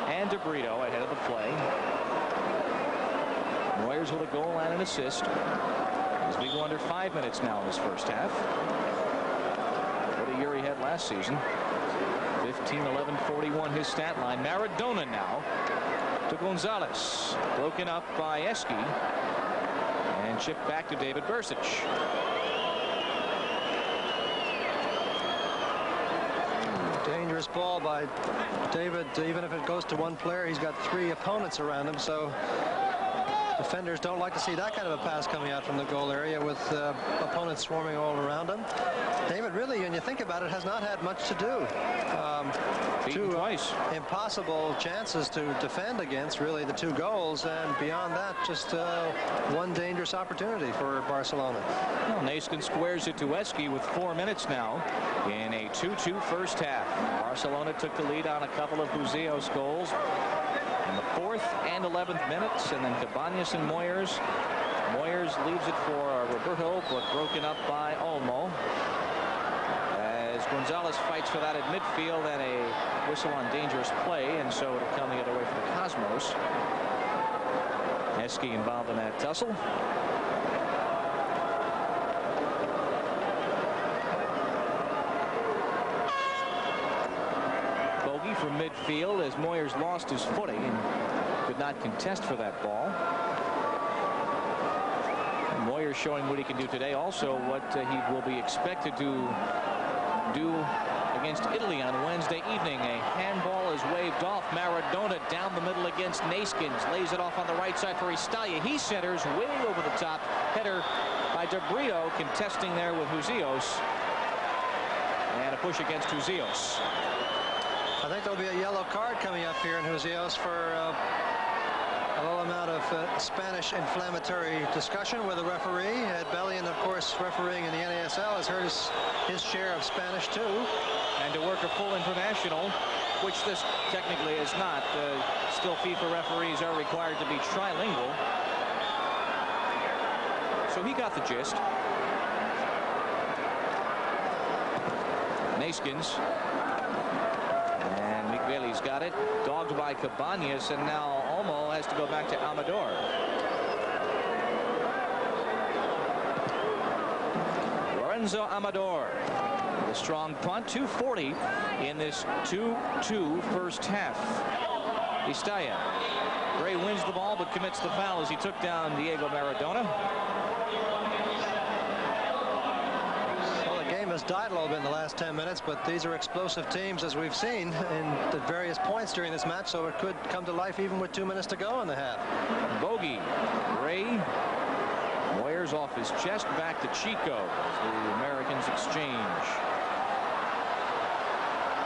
and DeBrito ahead of the play. Moyers with a goal and an assist as we go under 5 minutes now in this first half. What a year he had last season. 15, 11, 41 his stat line. Maradona now to Gonzalez. Broken up by Eski and chipped back to David Bursic. Dangerous ball by David. Even if it goes to one player, he's got 3 opponents around him, so defenders don't like to see that kind of a pass coming out from the goal area with opponents swarming all around him. David really, when you think about it, has not had much to do. 2 twice. Impossible chances to defend against, really, the 2 goals, and beyond that, just 1 dangerous opportunity for Barcelona. Well, Naiskin squares it to Eski with 4 minutes now in a 2-2 first half. Barcelona took the lead on a couple of Buzios goals in the 4th and 11th minutes, and then Cabañas and Moyers. Moyers leaves it for Roberto, but broken up by Olmo. As Gonzalez fights for that at midfield, and a whistle on dangerous play, and so it'll come the other way for the Cosmos. Eski involved in that tussle. Bogey from midfield as Moyers lost his footing and could not contest for that ball. And Moyers showing what he can do today, also what he will be expected to do against Italy on Wednesday evening. A handball is waved off. Maradona down the middle against Naiskins. Lays it off on the right side for Istaya. He centers way over the top. Header by DeBrito, contesting there with Buzios. And a push against Buzios. I think there'll be a yellow card coming up here in Buzios for a little amount of Spanish inflammatory discussion with the referee. Ed Bellion, of course, refereeing in the NASL, has heard his share of Spanish too. And to work a full international, which this technically is not. Still, FIFA referees are required to be trilingual. So he got the gist. Naiskins. And McBailey's got it. Dogged by Cabañas, and now Olmo has to go back to Amador. Lorenzo Amador. The strong punt. 2:40 in this 2-2 first half. Istaya. Gray wins the ball but commits the foul as he took down Diego Maradona. Well, the game has died a little bit in the last 10 minutes, but these are explosive teams, as we've seen at various points during this match, so it could come to life even with 2 minutes to go in the half. Bogey. Gray. Moyers off his chest, back to Chico. The Americans exchange.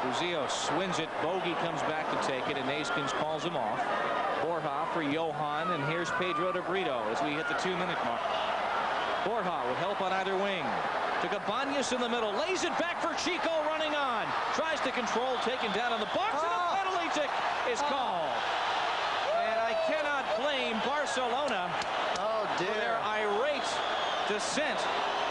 Buzios wins it. Bogey comes back to take it, and Naiskins calls him off. Borja for Johan, and here's Pedro DeBrito as we hit the 2-minute mark. Borja with help on either wing. To Cabañas in the middle, lays it back for Chico, running on. Tries to control, taken down in the box, and a penalty kick is called. And I cannot blame Barcelona for their irate dissent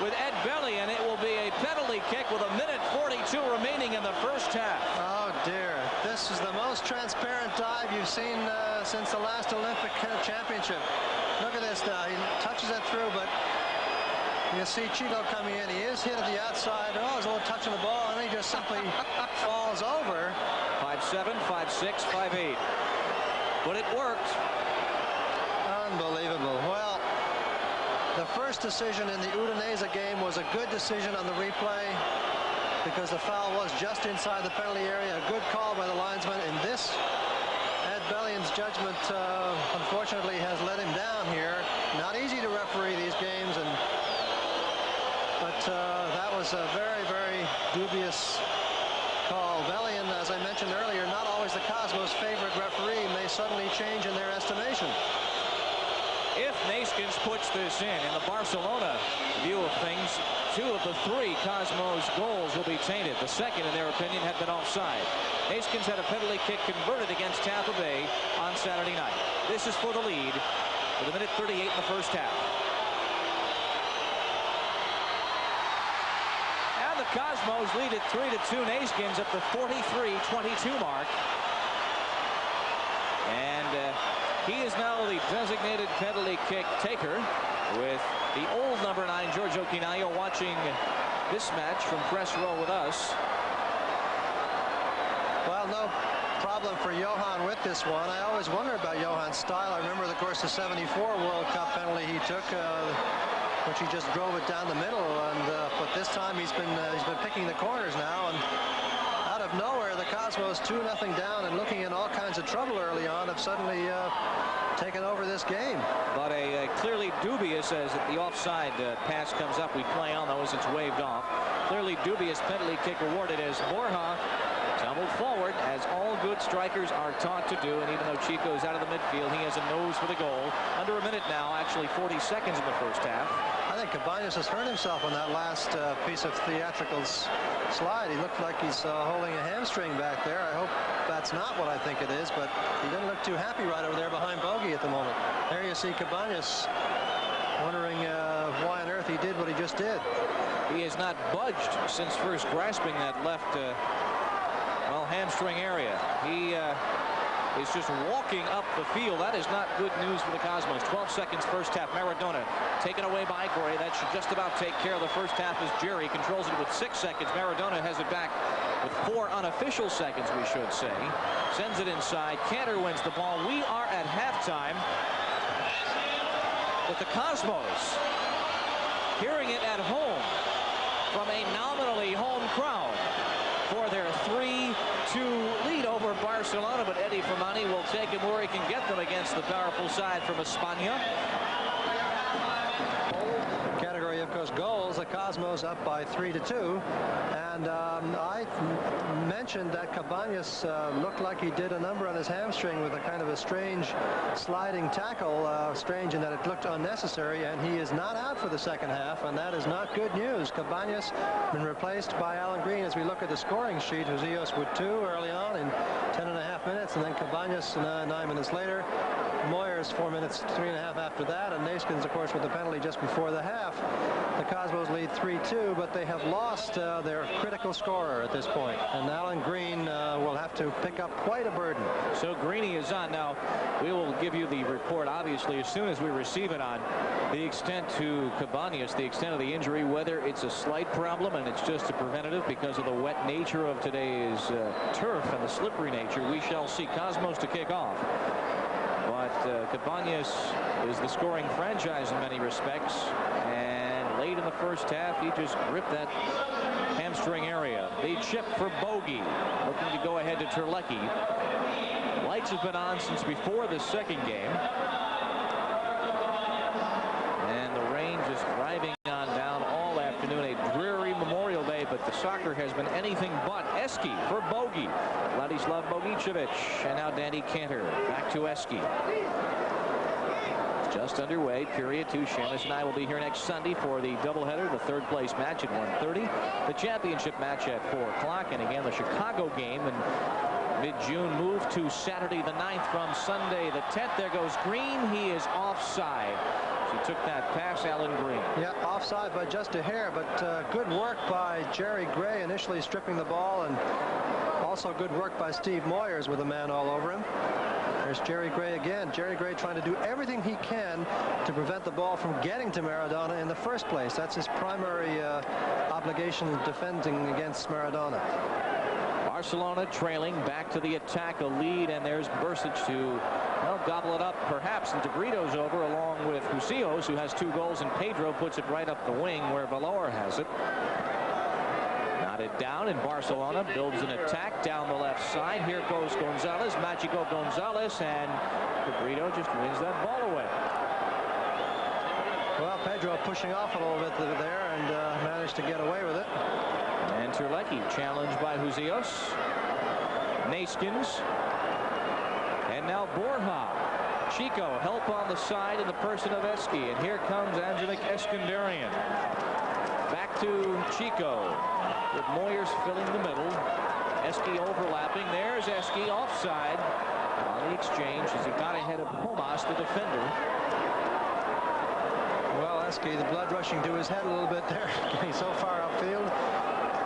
with Ed Belly, and it will be a penalty kick with 1:42 remaining in the first half. Oh dear, this is the most transparent dive you've seen since the last Olympic championship. Look at this now. He touches it through, but You see Chico coming in. He is hit at the outside. Oh, there's a little touch on the ball, and he just simply falls over. 5'7", 5'6", 5'8". But it worked. Unbelievable. Well, the first decision in the Udinese game was a good decision on the replay because the foul was just inside the penalty area. A good call by the linesman. In this, Ed Bellion's judgment, unfortunately, has let him down here. Not easy to referee these games, but that was a very, very dubious call. Bellion, as I mentioned earlier, not always the Cosmos' favorite referee, may suddenly change in their estimation. If Neeskens puts this in the Barcelona view of things, 2 of the 3 Cosmos goals will be tainted. The second, in their opinion, had been offside. Neeskens had a penalty kick converted against Tampa Bay on Saturday night. This is for the lead with a minute 38 in the first half. And the Cosmos lead at 3-2. Neeskens at the 43-22 mark. And he is now the designated penalty kick taker, with the old number 9, Giorgio Quinaio, watching this match from press row with us. Well, no problem for Johan with this one. I always wonder about Johan's style. I remember, of course, the '74 World Cup penalty he took, which he just drove it down the middle. And but this time he's been picking the corners now, and out of nowhere, the Cosmos 2-0 down and looking in all kinds of trouble early on have suddenly taken over this game. But a clearly dubious, as the offside pass comes up, we play on those, it's waved off. Clearly dubious penalty kick awarded as Borja tumbled forward, as all good strikers are taught to do. And even though Chico's out of the midfield, he has a nose for the goal. Under a minute now, actually 40 seconds in the first half. I think Cabañas has hurt himself on that last piece of theatrical slide. He looked like he's holding a hamstring back there. I hope that's not what I think it is, but he doesn't look too happy right over there behind Bogey at the moment. There you see Cabañas wondering why on earth he did what he just did. He has not budged since first grasping that left hamstring area. He is just walking up the field. That is not good news for the Cosmos. 12 seconds first half. Maradona taken away by Gray. That should just about take care of the first half as Jerry controls it with 6 seconds. Maradona has it back with 4 unofficial seconds, we should say. Sends it inside. Cantor wins the ball. We are at halftime with the Cosmos hearing it at home from a nominally home crowd for their 3-2 lead over Barcelona, but Eddie Fermani will take him where he can get them against the powerful side from España. Category, of course, goals. The Cosmos up by 3-2. And I mentioned that Cabañas looked like he did a number on his hamstring with a kind of a strange sliding tackle. Strange in that it looked unnecessary, and he is not out for the second half, and that is not good news. Cabañas been replaced by Alan Green as we look at the scoring sheet, who's Eos with 2 early on in 10.5 minutes, and then Cabañas 9 minutes later. Moyers 4 minutes, 3.5 after that, and Neeskens, of course, with the penalty just before the half. The Cosmos lead 3-2, but they have lost their critical scorer at this point, and Alan Green will have to pick up quite a burden. So Greeny is on. Now, we will give you the report, obviously, as soon as we receive it, on the extent to Cabañas, the extent of the injury, whether it's a slight problem and it's just a preventative because of the wet nature of today's turf and the slippery nature. We shall see. Cosmos to kick off. But Cabañas is the scoring franchise in many respects, and late in the first half he just ripped that hamstring area. The chip for Bogey, looking to go ahead to Terlecki. Lights have been on since before the second game, and the rain just driving on down all afternoon. A dreary Memorial Day, but the soccer has been anything but. Eski for Bogey. Vladislav Bogicevic, and now Danny Cantor back to Eski. Just underway, period 2. Shamus and I will be here next Sunday for the doubleheader, the third place match at 1:30, the championship match at 4 o'clock, and again the Chicago game in mid-June moved to Saturday the 9th from Sunday the 10th. There goes Green. He is offside. He took that pass, Alan Green. Yeah, offside by just a hair, but good work by Jerry Gray initially stripping the ball, and also good work by Steve Moyers with a man all over him. There's Jerry Gray again. Jerry Gray trying to do everything he can to prevent the ball from getting to Maradona in the first place. That's his primary obligation, defending against Maradona. Barcelona trailing, back to the attack, a lead, and there's Bursic to, well, gobble it up perhaps, and DeBrito's over along with Husillos, who has 2 goals, and Pedro puts it right up the wing where Valor has it. Knotted down, and Barcelona builds an attack down the left side. Here goes Gonzalez, Magico Gonzalez, and DeBrito just wins that ball away. Well, Pedro pushing off a little bit there and managed to get away with it. And Terlecki challenged by Husillos. Neskins. And now Borja. Chico help on the side in the person of Eski. And here comes Angelic Eskandarian. Back to Chico. With Moyers filling the middle. Eski overlapping. There's Eski offside on the exchange as he got ahead of Comas, the defender. Well, Eski, the blood rushing to his head a little bit there. Getting so far upfield.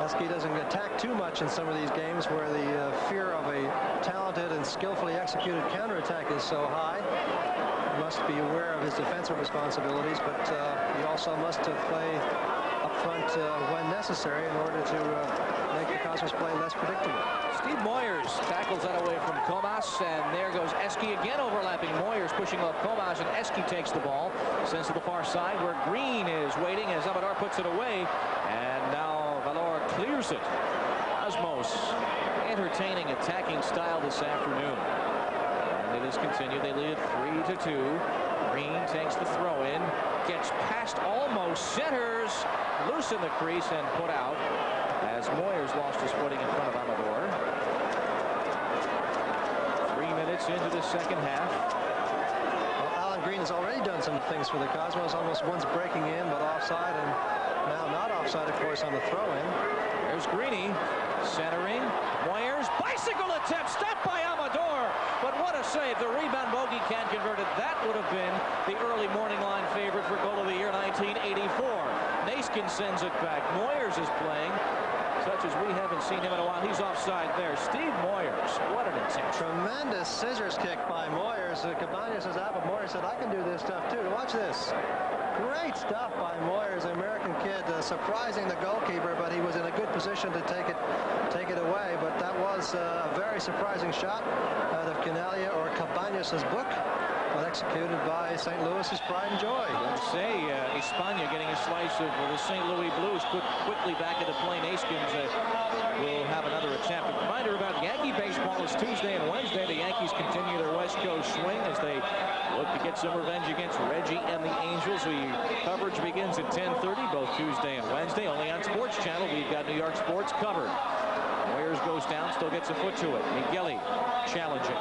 Eski doesn't attack too much in some of these games where the fear of a talented and skillfully executed counterattack is so high. He must be aware of his defensive responsibilities, but he also must play up front when necessary in order to make the Cosmos play less predictable. Steve Moyers tackles that away from Comas, and there goes Eski again overlapping Moyers, pushing off Comas, and Eski takes the ball, sends to the far side where Green is waiting as Amador puts it away, and now Valor clears it. Osmos, entertaining attacking style this afternoon. And it is continued. They lead 3-2. Green takes the throw in, gets past almost, centers, loose in the crease and put out as Moyers lost his footing in front of Amador. 3 minutes into the second half. Well, Alan Green has already done some things for the Cosmos, almost once breaking in but offside, and now not offside, of course, on the throw-in. There's Greeny centering. Moyers, bicycle attempt, stopped by Amador, but what a save. The rebound, Bogey can't convert it. That would have been the early morning line favorite for goal of the year 1984. Naiskin sends it back. Moyers is playing such as we haven't seen him in a while. He's offside there. Steve Moyers, what an attempt. Tremendous scissors kick by Moyers. Cabañas says that, but Moyers said, I can do this stuff too. Watch this. Great stuff by Moyers, the American kid, surprising the goalkeeper, but he was in a good position to take it away. But that was a very surprising shot out of Canalia or Cabañas' book, but executed by St. Louis's pride and joy. Let's say España getting a slice of the St. Louis Blues. Put quickly back into play. Neskins will have another attempt. A reminder about Yankee baseball is Tuesday and Wednesday. The Yankees continue their West Coast swing as they look to get some revenge against Reggie and the Angels. Coverage begins at 10:30 both Tuesday and Wednesday. Only on Sports Channel. We've got New York sports covered. Moyers goes down, still gets a foot to it. Migueli challenging.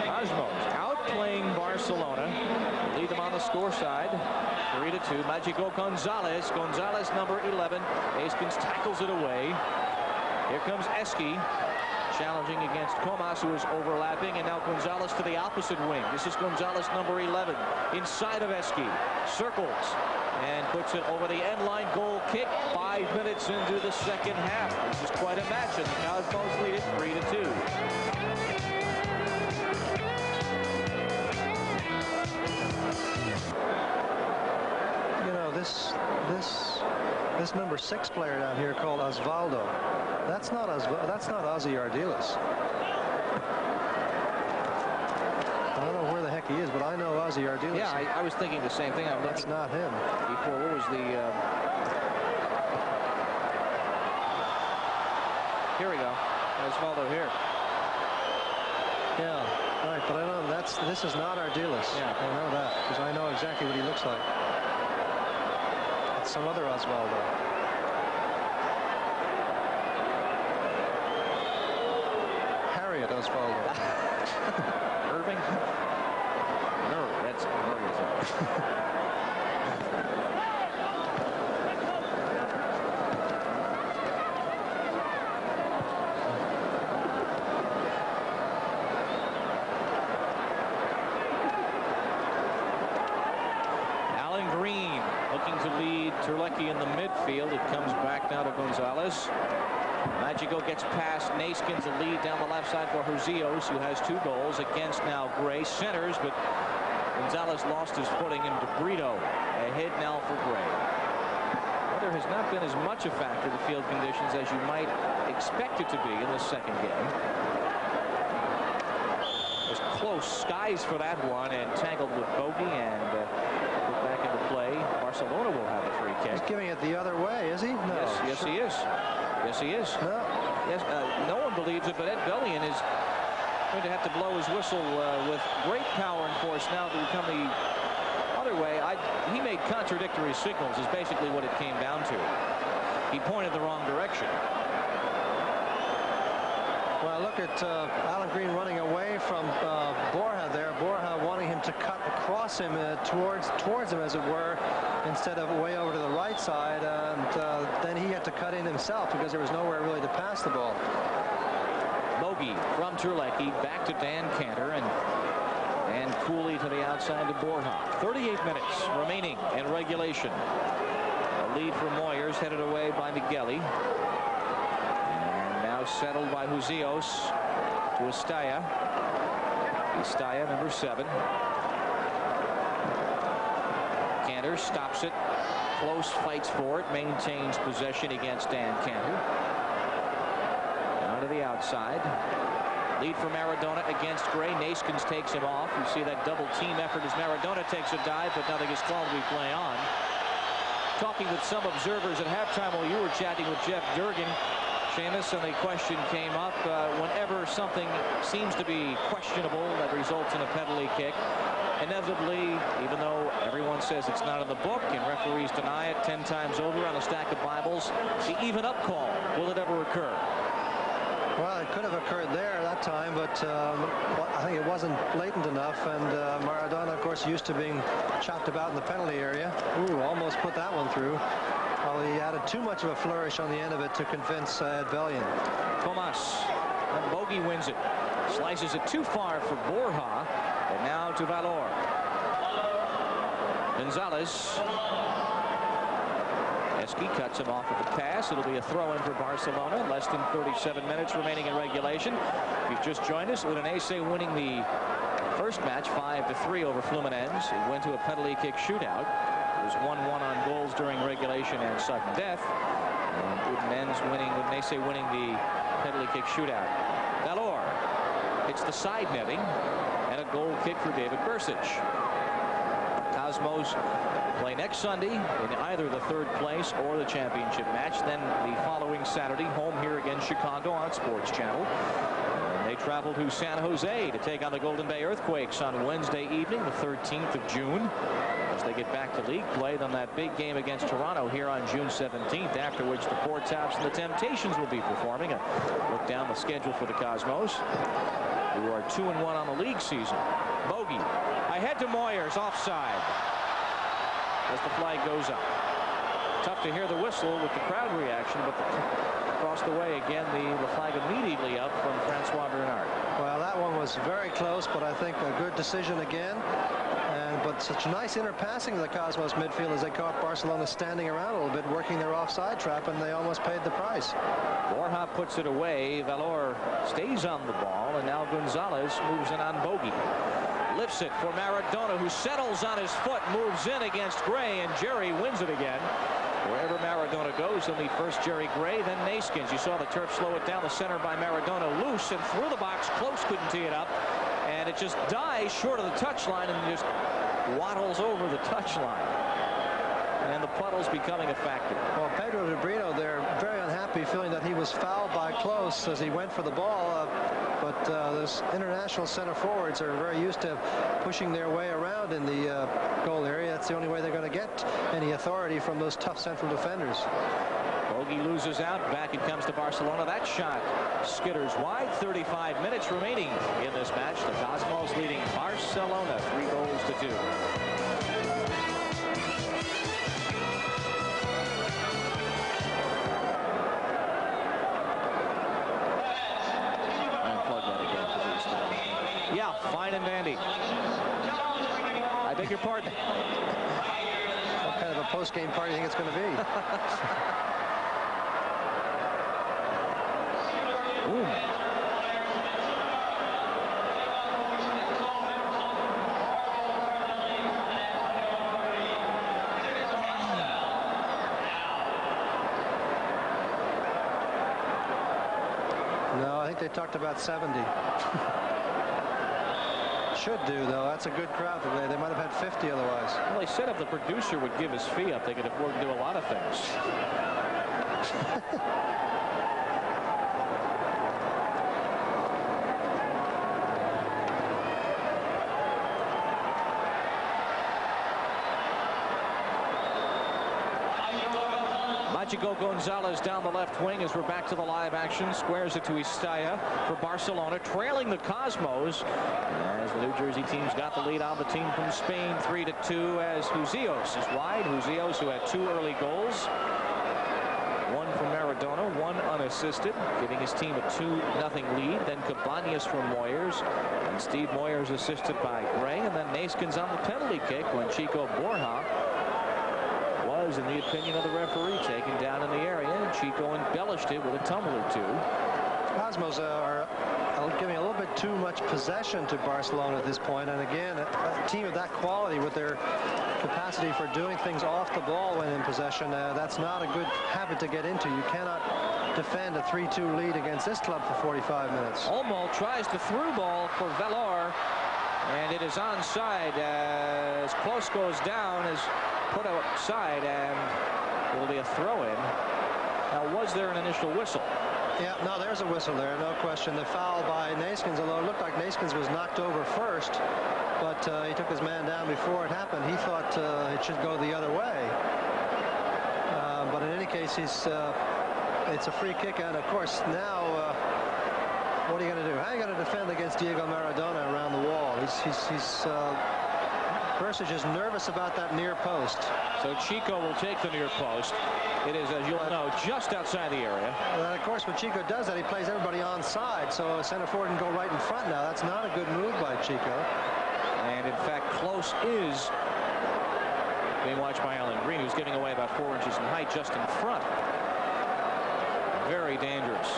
Osmos outplaying Barcelona. Lead them on the score side. 3-2. Magico Gonzalez. Gonzalez, number 11. Neskins tackles it away. Here comes Eski. Challenging against Comas, who is overlapping, and now Gonzalez to the opposite wing. This is Gonzalez, number 11, inside of Eski. Circles and puts it over the end line. Goal kick. 5 minutes into the second half. This is quite a match, and the Cosmos lead it 3-2. You know, this number 6 player down here called Osvaldo. That's not Ozzy Ardiles. I don't know where the heck he is, but I know Ozzy Ardiles. Yeah, I was thinking the same thing. That's not him. Before, what was the... Here we go. Osvaldo here. Yeah, right, but I know this is not Ardiles. Yeah. I know that, because I know exactly what he looks like. It's some other Osvaldo. Harriet Osvaldo. Irving? No, that's Alan Green looking to lead Terlecki in the midfield. It comes back now to Gonzalez. Magico gets past Naskins, a lead down the left side for Gonzalez, who has 2 goals against now Gray. Centers, but Gonzalez lost his footing, and DeBrito ahead now for Gray. Weather has not been as much a factor, the field conditions, as you might expect it to be in the second game. It was close skies for that one, and tangled with Bogey, and put back into play. Barcelona will have a free kick. He's giving it the other way, is he? No. Yes, he is. Yes, he is. No. Yes, no one believes it, but Ed Bellion is going to have to blow his whistle with great power and force now to become the other way. He made contradictory signals is basically what it came down to. He pointed the wrong direction. Well, look at Alan Green running away from Borja there. Borja wanting him to cut across him towards him, as it were, instead of way over to the right side. And then he had to cut in himself because there was nowhere really to pass the ball. Bogey from Terlecki back to Dan Cantor, and Cooley to the outside to Borja. 38 minutes remaining in regulation. A lead for Moyers, headed away by Migueli. And now settled by Gonzalez to Estalla. Estalla, number 7. Cantor stops it. Close, fights for it, maintains possession against Dan Cantor. Down to the outside. Lead for Maradona against Gray. Naskins takes him off. You see that double team effort as Maradona takes a dive, but nothing is called. We play on. Talking with some observers at halftime while you were chatting with Jeff Durgan, Seamus, and the question came up whenever something seems to be questionable that results in a penalty kick, inevitably, even though everyone says it's not in the book and referees deny it 10 times over on a stack of Bibles, the even up call, will it ever occur? Well, it could have occurred there that time, but I think it wasn't blatant enough. And Maradona, of course, used to being chopped about in the penalty area. Ooh, almost put that one through. Well, he added too much of a flourish on the end of it to convince Ed Bellion. Comas, and Bogey wins it. Slices it too far for Borja, and now to Valor. Gonzalez. Eski cuts him off with the pass. It'll be a throw-in for Barcelona. Less than 37 minutes remaining in regulation. If you've just joined us, u.s.a. winning the first match 5-3 over Fluminense. It went to a penalty kick shootout. It was 1-1 on goals during regulation and sudden death. And u.s.a. winning the penalty kick shootout. Valor hits the side netting, and a goal kick for David Bursic. Cosmos play next Sunday in either the third place or the championship match. Then the following Saturday, home here against Chicago on Sports Channel. And they travel to San Jose to take on the Golden Bay Earthquakes on Wednesday evening, the 13th of June. As they get back to league play, then that big game against Toronto here on June 17th, after which the Four Tops and the Temptations will be performing. A look down the schedule for the Cosmos, who are 2-1 on the league season. Bogey ahead to Moyers, offside as the flag goes up. Tough to hear the whistle with the crowd reaction, but across the way again, the flag immediately up from Francois Bernard. Well, that one was very close, but I think a good decision again. But such nice inner passing to the Cosmos midfield as they caught Barcelona standing around a little bit, working their offside trap, and they almost paid the price. Borja puts it away. Valor stays on the ball, and now Gonzalez moves in on Bogey. Lifts it for Maradona, who settles on his foot, moves in against Gray, and Jerry wins it again. Wherever Maradona goes, he'll meet first Jerry Gray, then Naskins. You saw the turf slow it down the center by Maradona, loose and through the box, close, couldn't tee it up, and it just dies short of the touchline and just waddles over the touchline. And the puddle's becoming a factor. Well, Pedro DeBrito, they're very unhappy, feeling that he was fouled by Close as he went for the ball. But those international center forwards are very used to pushing their way around in the goal area. That's the only way they're going to get any authority from those tough central defenders. Bogey loses out. Back it comes to Barcelona. That shot skitters wide. 35 minutes remaining in this match. The Cosmos leading Barcelona 3-2. Yeah, fine and dandy. I beg your pardon. What kind of a post-game party do you think it's going to be? whom? No, I think they talked about 70. Should do, though. That's a good crowd today. They might have had 50 otherwise. Well, they said if the producer would give his fee up, they could afford to do a lot of things. Magico Gonzalez down the left wing as we're back to the live action. Squares it to u.s.a. for Barcelona, trailing the Cosmos as the New Jersey team's got the lead on the team from Spain 3-2 as Huzios is wide. Huzios, who had 2 early goals, one from Maradona, one unassisted, giving his team a 2-0 lead. Then Cabañas from Moyers, and Steve Moyers assisted by Gray, and then Naskins on the penalty kick when Chico Borja was, in the opinion of the referee, taken down in the area, and Chico embellished it with a tumble or two. Cosmos are giving a little bit too much possession to Barcelona at this point, and again, a team of that quality with their capacity for doing things off the ball when in possession, that's not a good habit to get into. You cannot defend a 3-2 lead against this club for 45 minutes. Olmo tries the through ball for Valor, and it is onside as Close goes down, is put outside, and it will be a throw-in. Now, was there an initial whistle? Yeah, no, there's a whistle there, no question. The foul by Naskins, although it looked like Naskins was knocked over first, but he took his man down before it happened. He thought it should go the other way. But in any case, it's a free kick, and of course now what are you going to do? How are you going to defend against Diego Maradona around the wall? Bursic is nervous about that near post. So Chico will take the near post. It is, as you'll know, just outside the area. And of course, when Chico does that, he plays everybody onside, so center forward can go right in front now. That's not a good move by Chico. And in fact, Close is being watched by Alan Green, who's giving away about 4 inches in height just in front. Very dangerous.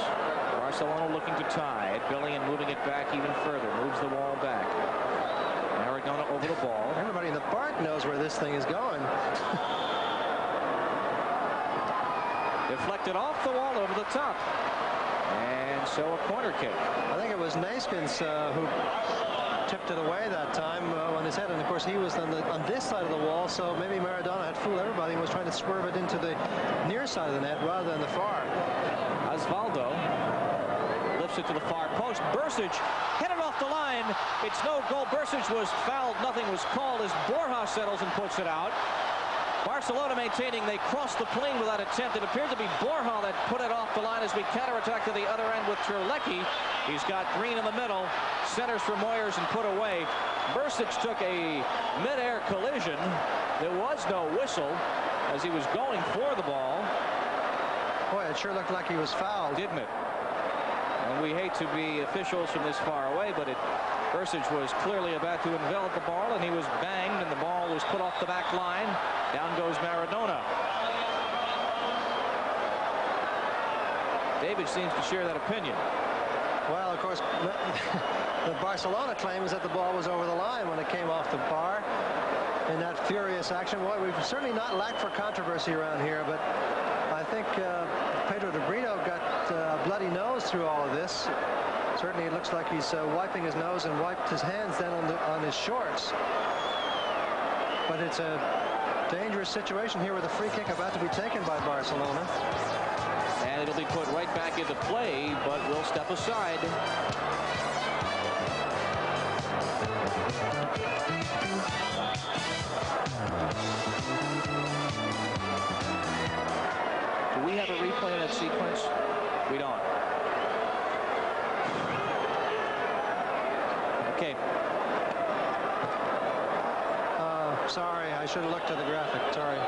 Barcelona looking to tie it. Billion moving it back even further. Moves the wall back. Maradona over the ball. Everybody in the park knows where this thing is going. Deflected off the wall over the top. And so a corner kick. I think it was Naskins who tipped it away that time on his head. And of course, he was on this side of the wall. So maybe Maradona had fooled everybody and was trying to swerve it into the near side of the net rather than the far. Osvaldo lifts it to the far post. Bursic hit it off the line. It's no goal. Bursic was fouled. Nothing was called as Borja settles and puts it out. Barcelona maintaining they crossed the plane without attempt. It appeared to be Borja that put it off the line as we counterattack to the other end with Terlecki. He's got Green in the middle. Centers for Moyers and put away. Bursic took a mid-air collision. There was no whistle as he was going for the ball. Boy, it sure looked like he was fouled. Didn't it? And we hate to be officials from this far away, but Bursic was clearly about to envelop the ball, and he was banged, and the ball was put off the back line. Down goes Maradona. David seems to share that opinion. Well, of course, the Barcelona claim is that the ball was over the line when it came off the bar in that furious action. Boy, we've certainly not lacked for controversy around here, but I think Pedro de Brito got a bloody nose through all of this. Certainly it looks like he's wiping his nose and wiped his hands then on his shorts. But it's a dangerous situation here with a free kick about to be taken by Barcelona. And it'll be put right back into play, but we'll step aside. Do we have a replay of that sequence? We don't. Okay. Sorry, I should have looked at the graphic. Sorry.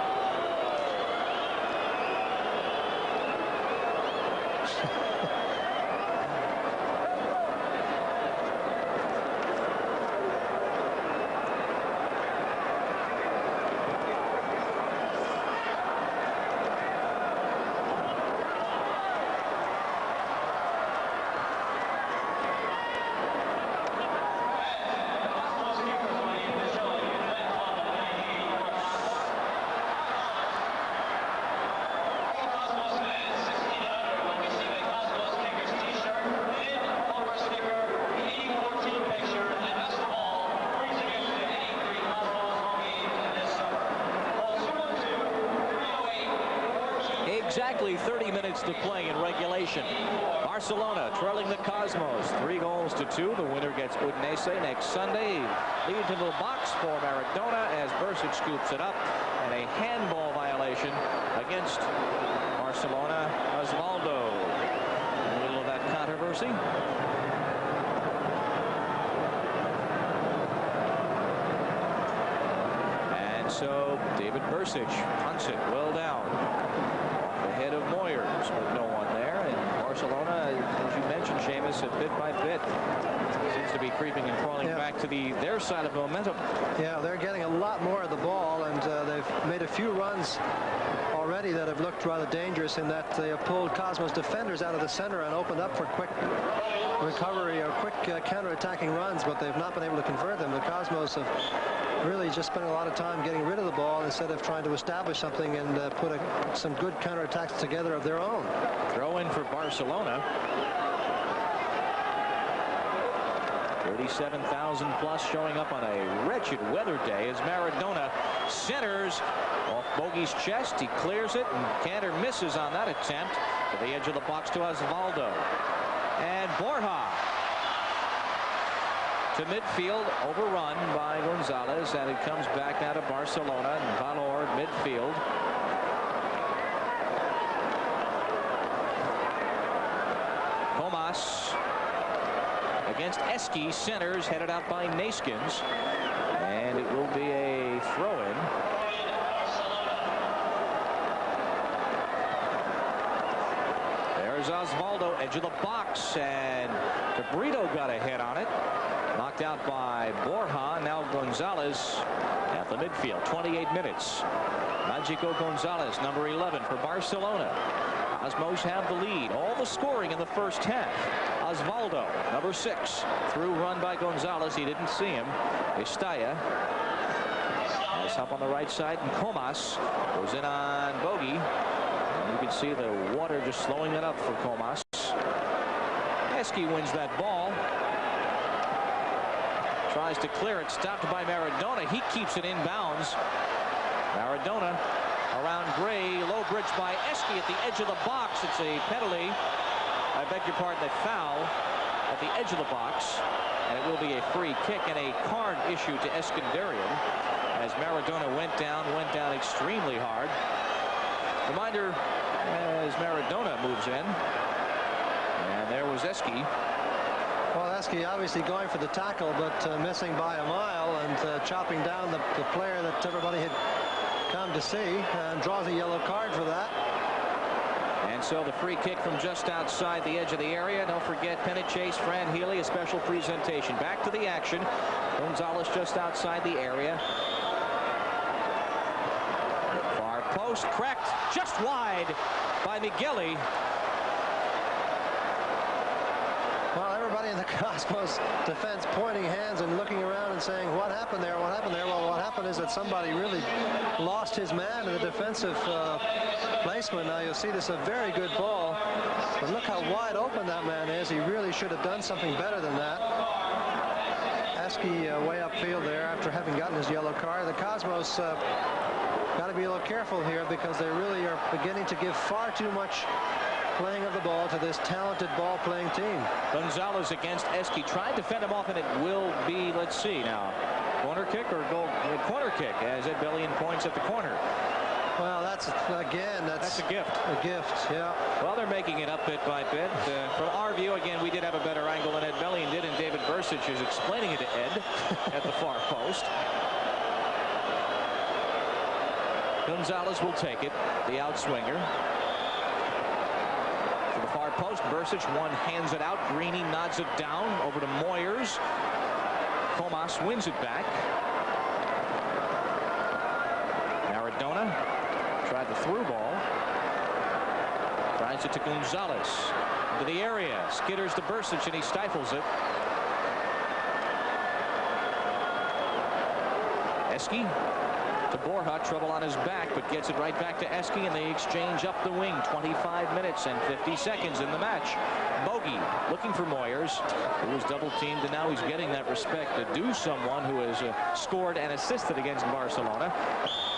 Exactly 30 minutes to play in regulation. Barcelona trailing the Cosmos 3-2. The winner gets u.s.a. next Sunday. Leads into the box for Maradona as Bursic scoops it up, and a handball violation against Barcelona. Osvaldo in the middle of that controversy. And so David Bursic punts it well down off the head of Moyers, but no one there. And Barcelona, as you mentioned, Seamus, bit by bit seems to be creeping and crawling back to their side of momentum. Yeah, they're getting a lot more of the ball, and they've made a few runs already that have looked rather dangerous in that they have pulled Cosmos defenders out of the center and opened up for quick recovery or quick counter-attacking runs, but they've not been able to convert them. The Cosmos have really just spent a lot of time getting rid of the ball instead of trying to establish something and put some good counterattacks together of their own. Throw in for Barcelona. 37,000 plus showing up on a wretched weather day as Maradona centers off Bogey's chest. He clears it, and Cantor misses on that attempt to the edge of the box to Osvaldo. And Borja to midfield, overrun by Gonzalez, and it comes back out of Barcelona, and Valor at midfield. Comas against Eski, centers, headed out by Neskins, and it will be a throw-in. There's Osvaldo, edge of the box, and Cabrito got a hit on it. Knocked out by Borja. Now Gonzalez at the midfield. 28 minutes. Magico Gonzalez, number 11 for Barcelona. Cosmos have the lead. All the scoring in the first half. Osvaldo, number 6. Through run by Gonzalez. He didn't see him. Estalla has help on the right side, and Comas goes in on Bogey. And you can see the water just slowing it up for Comas. Eski wins that ball. Tries to clear it, stopped by Maradona. He keeps it inbounds. Maradona around Gray, low bridge by Eski at the edge of the box. It's a penalty. I beg your pardon, a foul at the edge of the box, and it will be a free kick and a card issue to Eskandarian as Maradona went down extremely hard. Reminder as Maradona moves in, and there was Eski. Well, Eski obviously going for the tackle, but missing by a mile and chopping down the player that everybody had come to see, and draws a yellow card for that. And so the free kick from just outside the edge of the area. Don't forget Pennant Chase, Fran Healy, a special presentation. Back to the action. Gonzalez just outside the area. Far post, cracked just wide by Migueli. Well, everybody in the Cosmos defense pointing hands and looking around and saying, what happened there? What happened there? Well, what happened is that somebody really lost his man in the defensive placement. Now you'll see this a very good ball, but look how wide open that man is. He really should have done something better than that. Eski way upfield there after having gotten his yellow card. The Cosmos got to be a little careful here because they really are beginning to give far too much playing of the ball to this talented ball-playing team. Gonzalez against Eski, tried to fend him off, and it will be, let's see now, corner kick or goal? Corner kick as Ed Bellion points at the corner. Well, that's a gift. A gift, yeah. Well, they're making it up bit by bit. From our view, again, we did have a better angle than Ed Bellion did, and David Bursic is explaining it to Ed at the far post. Gonzalez will take it, the outswinger. To the far post, Bursic hands it out. Greeny nods it down over to Moyers. Comas wins it back. Maradona tried the through ball. Tries it to Gonzalez. Into the area. Skitters to Bursic, and he stifles it. Eski to Borja, trouble on his back, but gets it right back to Eski, and they exchange up the wing. 25 minutes and 50 seconds in the match. Bogey looking for Moyers, who was double teamed, and now he's getting that respect to someone who has scored and assisted against Barcelona.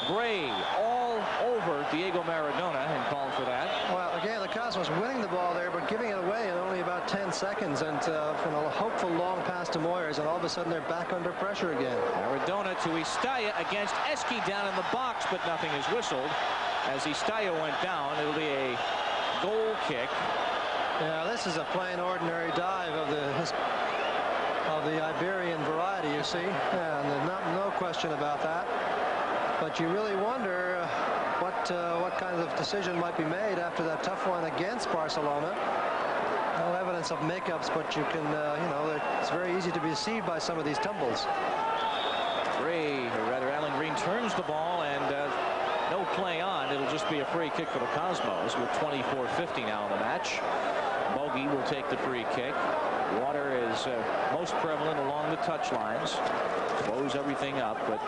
Gray all all over Diego Maradona and called for that. Well, again, the Cosmos winning the ball there, but giving it away in only about 10 seconds, and from a hopeful long pass to Moyers, and all of a sudden they're back under pressure again. Maradona to u.s.a against Eski down in the box, but nothing is whistled. As u.s.a went down, it'll be a goal kick. Yeah, this is a plain ordinary dive of the Iberian variety, you see. Yeah, and no question about that. But you really wonder what kind of decision might be made after that tough one against Barcelona. No evidence of makeups, but you can, you know, it's very easy to be deceived by some of these tumbles. Alan Green turns the ball, and no play on. It'll just be a free kick for the Cosmos with 24:50 now in the match. Bogey will take the free kick. Water is most prevalent along the touch lines. Blows everything up, but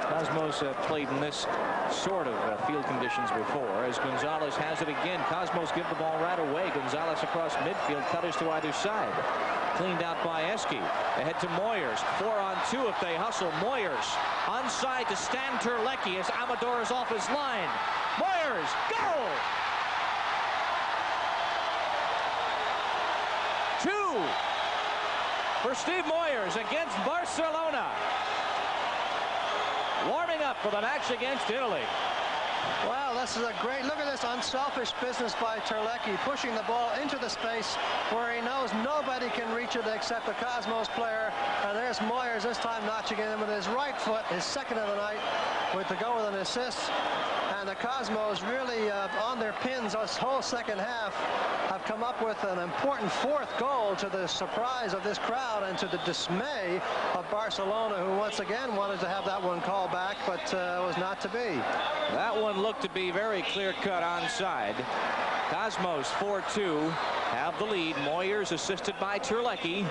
Cosmos played in this sort of field conditions before. As Gonzalez has it again, Cosmos give the ball right away. Gonzalez across midfield, cutters to either side. Cleaned out by Eski. Ahead to Moyers. 4-on-2 if they hustle. Moyers onside to Stan Terlecki as Amador is off his line. Moyers, goal! 2 for Steve Moyers against Barcelona. Warming up for the match against Italy. Wow, this is a great look at this unselfish business by Terlecki, pushing the ball into the space where he knows nobody can reach it except a Cosmos player. And there's Moyers this time notching in with his right foot, his second of the night, to go with an assist. And the Cosmos really on their pins this whole second half have come up with an important 4th goal, to the surprise of this crowd and to the dismay of Barcelona, who once again wanted to have that one called back, but was not to be. That one looked to be very clear-cut onside. Cosmos 4-2 have the lead. Moyers assisted by Terlecki.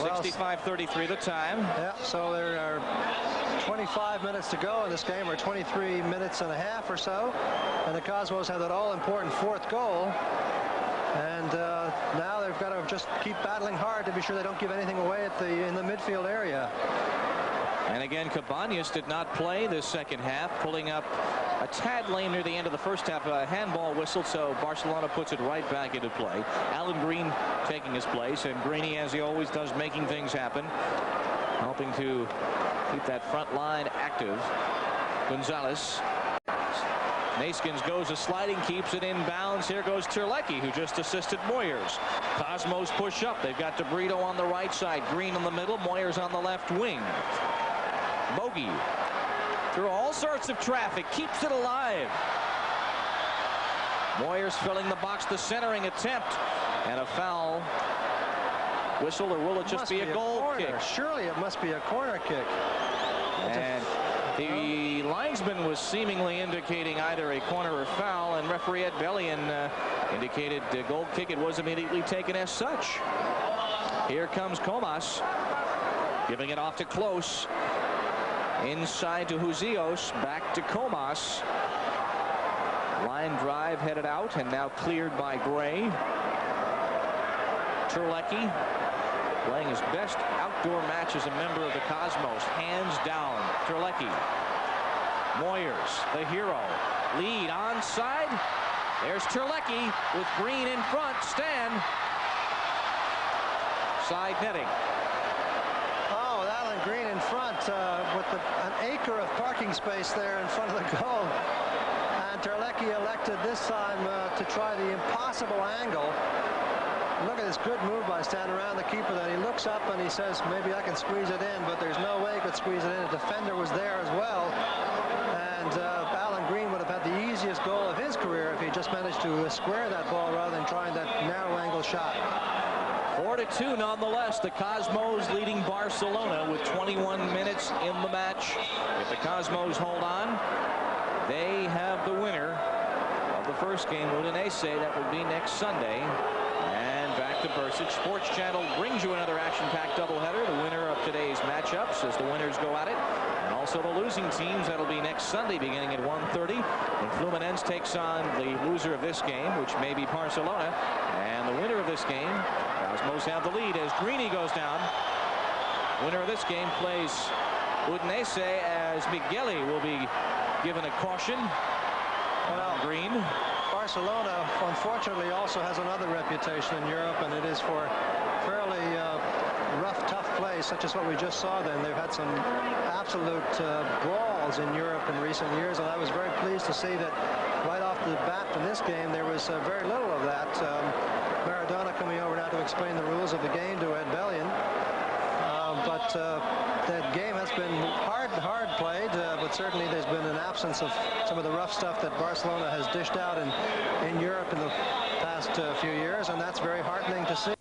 Well, 65-33 the time. Yeah, so there are 25 minutes to go in this game, or 23 minutes and a half or so, and the Cosmos have that all-important 4th goal. And now they've got to just keep battling hard to be sure they don't give anything away in the midfield area. And again, Cabañas did not play this second half, pulling up a tad lame near the end of the first half. A handball whistled, so Barcelona puts it right back into play. Alan Green taking his place, and Greeny, as he always does, making things happen, helping to keep that front line active. Gonzalez. Neskins goes a sliding, keeps it in bounds. Here goes Terlecki, who just assisted Moyers. Cosmos push up. They've got DeBrito on the right side, Green in the middle, Moyers on the left wing. Bogey through all sorts of traffic, keeps it alive. Moyers filling the box, the centering attempt, and a foul. Whistle, or will it just be a goal kick? Surely it must be a corner kick. And the linesman was seemingly indicating either a corner or foul, and referee Ed Bellion indicated the goal kick. It was immediately taken as such. Here comes Comas, giving it off to Close. Inside to Huzios, back to Comas. Line drive headed out, and now cleared by Gray. Terlecki playing his best outdoor match as a member of the Cosmos, hands down. Terlecki. Moyers, the hero. Lead onside. There's Terlecki with Green in front. Stan. Side netting. Oh, with Alan Green in front with an acre of parking space there in front of the goal. And Terlecki elected this time to try the impossible angle. Look at this good move by Stan around the keeper. Then he looks up and he says, maybe I can squeeze it in, but there's no way he could squeeze it in. A defender was there as well. And Alan Green would have had the easiest goal of his career if he just managed to square that ball rather than trying that narrow angle shot. 4-2 nonetheless. The Cosmos leading Barcelona with 21 minutes in the match. If the Cosmos hold on, they have the winner of the first game, u.s.a. That will be next Sunday. And back to Bursic. Sports Channel brings you another action-packed doubleheader. The winner of today's matchups as the winners go at it. And also the losing teams. That'll be next Sunday beginning at 1:30. And Fluminense takes on the loser of this game, which may be Barcelona. And the winner of this game, Cosmos have the lead as Greeny goes down. Winner of this game plays u.s.a. as Migueli will be given a caution. Well, green. Barcelona, unfortunately, also has another reputation in Europe, and it is for fairly rough, tough play, such as what we just saw then. They've had some absolute brawls in Europe in recent years, and I was very pleased to see that right off the bat in this game, there was very little of that. Maradona coming over now to explain the rules of the game to Ed Bellion. But that game has been hard played, but certainly there's been an absence of some of the rough stuff that Barcelona has dished out in Europe in the past few years, and that's very heartening to see.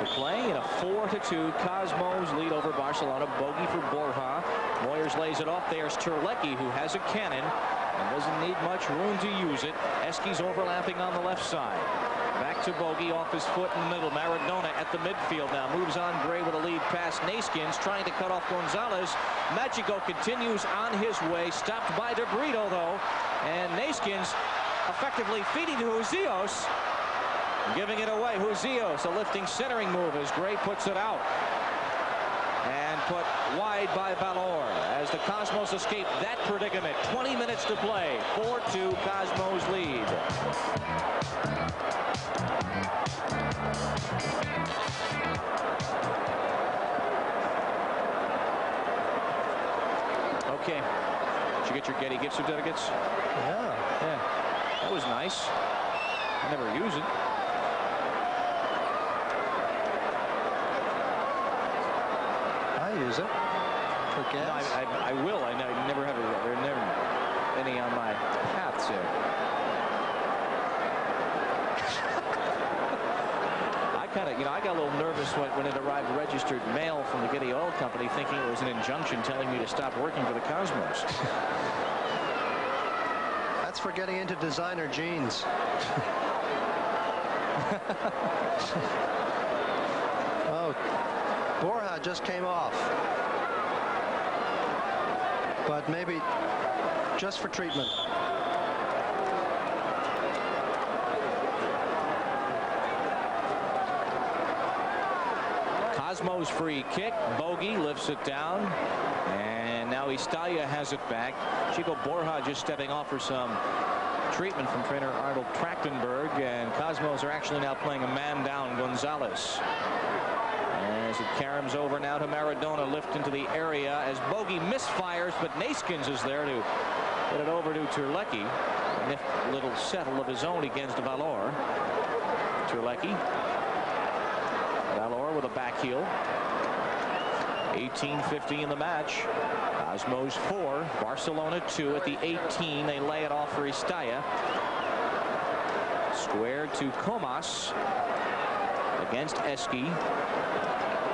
Play in a 4-2 Cosmos lead over Barcelona. Bogey for Borja. Moyers lays it off. There's Terlecki, who has a cannon and doesn't need much room to use it. Eski's overlapping on the left side. Back to Bogey off his foot in the middle. Maradona at the midfield now. Moves on Gray with a lead pass. Nayskins trying to cut off Gonzalez. Magico continues on his way. Stopped by De Brito, though. And Nayskins effectively feeding to Huzios. Giving it away. Huzios, a lifting centering move as Gray puts it out. And put wide by Valor as the Cosmos escape that predicament. 20 minutes to play. 4-2 Cosmos lead. Okay. Did you get your Getty gift certificates? Yeah. That was nice. I never use it. Use it for gas. No, I will. I never have it. There are never any on my path, sir. I got a little nervous when it arrived registered mail from the Getty Oil Company, thinking it was an injunction telling me to stop working for the Cosmos. That's for getting into designer jeans. Oh. Borja just came off, but maybe just for treatment. Cosmos free kick. Bogey lifts it down, and now Istaya has it back. Chico Borja just stepping off for some treatment from trainer Arnold Trachtenberg, and Cosmos are actually now playing a man down Gonzalez. As it caroms over now to Maradona, lift into the area as Bogey misfires, but Nayskins is there to put it over to Terlecki. A little settle of his own against Valor. Terlecki. Valor with a back heel. 18:50 in the match. Cosmos 4, Barcelona 2 at the 18. They lay it off for Istaya. Square to Comas against Eski.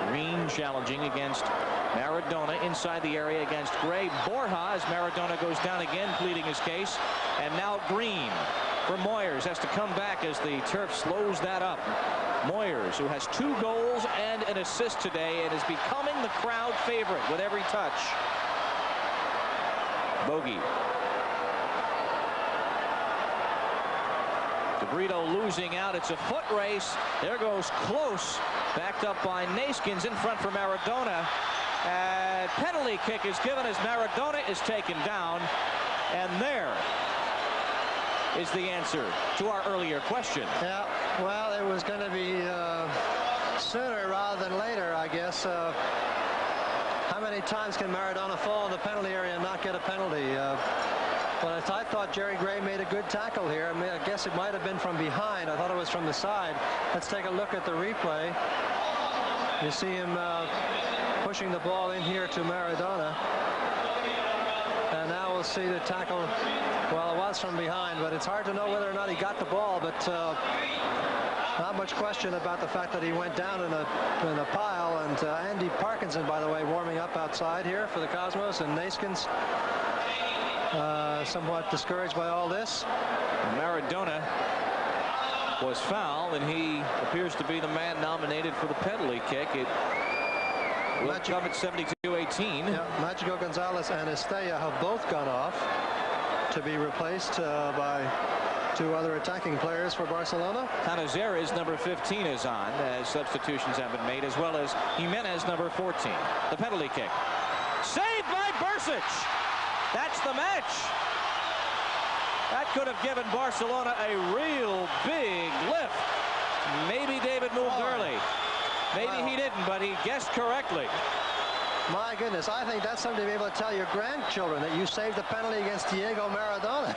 Green challenging against Maradona inside the area against Gray. Borja as Maradona goes down again, pleading his case. And now Green for Moyers has to come back as the turf slows that up. Moyers, who has 2 goals and an assist today and is becoming the crowd favorite with every touch. Bogey. De Brito losing out. It's a foot race. There goes Close. Backed up by Nayskins in front for Maradona. And penalty kick is given as Maradona is taken down. And there is the answer to our earlier question. Yeah, well, it was going to be sooner rather than later, I guess. How many times can Maradona fall in the penalty area and not get a penalty? But I thought Jerry Gray made a good tackle here. I guess it might have been from behind. I thought it was from the side. Let's take a look at the replay. You see him pushing the ball in here to Maradona. And now we'll see the tackle. Well, it was from behind, but it's hard to know whether or not he got the ball. But not much question about the fact that he went down in a pile. And Andy Parkinson, by the way, warming up outside here for the Cosmos, and Nayskins somewhat discouraged by all this. Maradona was fouled, and he appears to be the man nominated for the penalty kick. It will come at 72-18. Yeah, Magico, Gonzalez, and Estella have both gone off to be replaced by 2 other attacking players for Barcelona. Gonzalez, number 15, is on as substitutions have been made, as well as Jimenez, number 14. The penalty kick. Saved by Bursic. That's the match. That could have given Barcelona a real big lift. Maybe David moved early. Maybe he didn't, but he guessed correctly. My goodness, I think that's something to be able to tell your grandchildren, that you saved the penalty against Diego Maradona.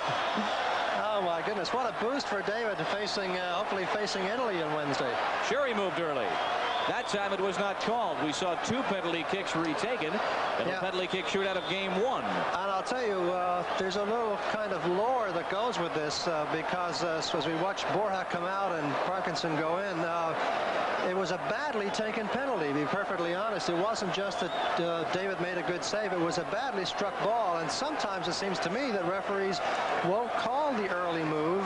Oh my goodness, what a boost for David hopefully facing Italy on Wednesday. Sure, he moved early. That time it was not called. We saw 2 penalty kicks retaken, and the penalty kick shootout of game 1. And I'll tell you, there's a little kind of lore that goes with this, because as we watched Borja come out and Parkinson go in, it was a badly taken penalty, to be perfectly honest. It wasn't just that David made a good save. It was a badly struck ball, and sometimes it seems to me that referees won't call the early move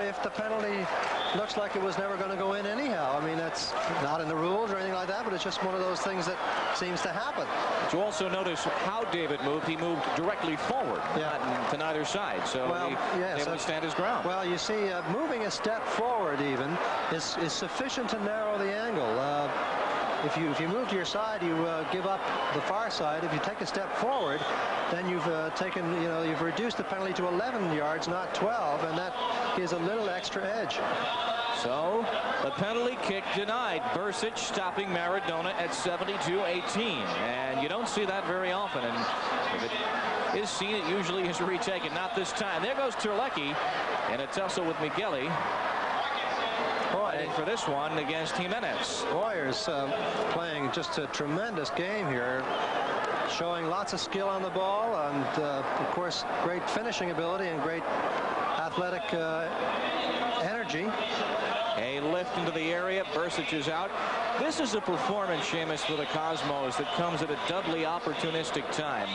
if the penalty looks like it was never going to go in anyhow. I mean, that's not in the rules or anything like that, but it's just one of those things that seems to happen. But you also notice how David moved. He moved directly forward, not to neither side, so he able to stand his ground. Well, you see, moving a step forward even is sufficient to narrow the angle. If you move to your side, you give up the far side. If you take a step forward, then you've you've reduced the penalty to 11 yards, not 12, and that gives a little extra edge. So the penalty kick denied. Bursic stopping Maradona at 72-18, and you don't see that very often. And if it is seen, it usually is retaken. Not this time. There goes Terlecki in a tussle with Migueli. For this one against Jimenez. Boyer's playing just a tremendous game here, showing lots of skill on the ball, and of course great finishing ability and great athletic energy. A lift into the area. Bursic is out. This is a performance, Seamus, for the Cosmos that comes at a doubly opportunistic time.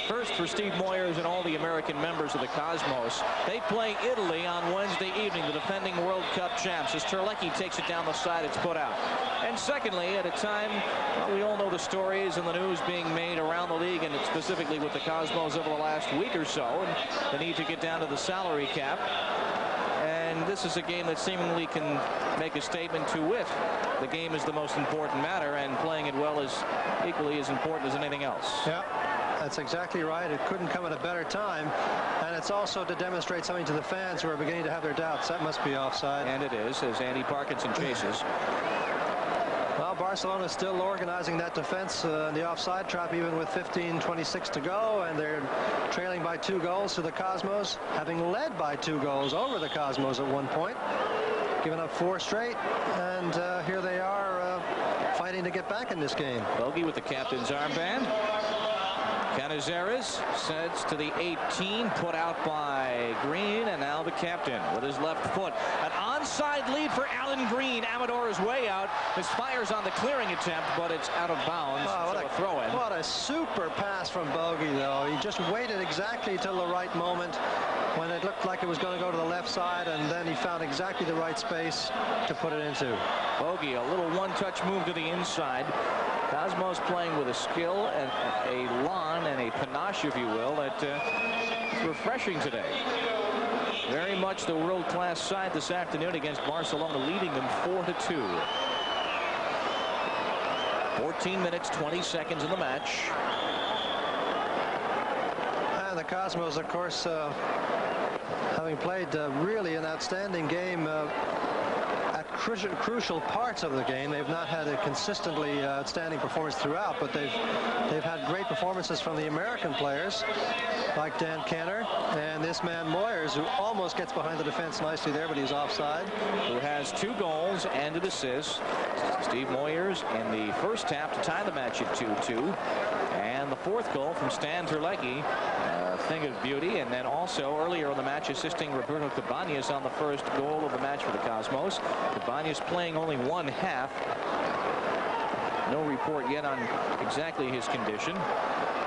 First, for Steve Moyers and all the American members of the Cosmos, they play Italy on Wednesday evening, the defending World Cup champs. As Terlecki takes it down the side, it's put out. And secondly, at a time, we all know the stories and the news being made around the league, and specifically with the Cosmos over the last week or so, and the need to get down to the salary cap. And this is a game that seemingly can make a statement to wit. The game is the most important matter, and playing it well is equally as important as anything else. Yeah, that's exactly right. It couldn't come at a better time. And it's also to demonstrate something to the fans who are beginning to have their doubts. That must be offside. And it is, as Andy Parkinson chases. Well, Barcelona is still organizing that defense in the offside trap, even with 15:26 to go, and they're trailing by 2 goals to the Cosmos, having led by 2 goals over the Cosmos at one point, giving up 4 straight, and here they are fighting to get back in this game. Bogey with the captain's armband. Canizares sends to the 18, put out by Green, and now the captain with his left foot. An onside lead for Alan Green. Amador is way out. Misfires on the clearing attempt, but it's out of bounds. Oh, so a throw in. What a super pass from Bogey, though. He just waited exactly till the right moment when it looked like it was going to go to the left side, and then he found exactly the right space to put it into. Bogey, a little one-touch move to the inside. Cosmos playing with a skill and a lawn and a panache, if you will, that is refreshing today. Very much the world-class side this afternoon against Barcelona, leading them 4-2. 14 minutes, 20 seconds in the match. And the Cosmos, of course, having played really an outstanding game at crucial parts of the game. They've not had a consistently outstanding performance throughout, but they've had great performances from the American players like Dan Kenner and this man Moyers, who almost gets behind the defense nicely there, but he's offside. Who has 2 goals and an assist. Steve Moyers in the first half to tie the match at 2-2. And the 4th goal from Stan Terlecki, a thing of beauty. And then also earlier in the match assisting Roberto Cabañas on the first goal of the match for the Cosmos. Cabañas playing only 1 half. No report yet on exactly his condition,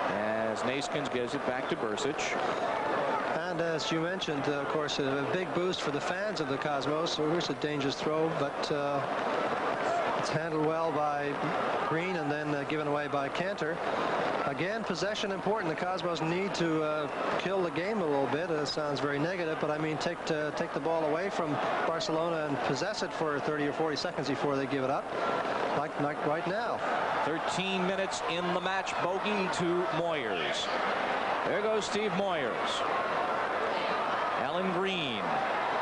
as Naiskins gives it back to Bursic. And as you mentioned, of course, a big boost for the fans of the Cosmos. So here's a dangerous throw, but It's handled well by Green and then given away by Cantor. Again, possession important. The Cosmos need to kill the game a little bit. It sounds very negative, but I mean take the ball away from Barcelona and possess it for 30 or 40 seconds before they give it up, like right now. 13 minutes in the match. Bogey to Moyers. There goes Steve Moyers. Alan Green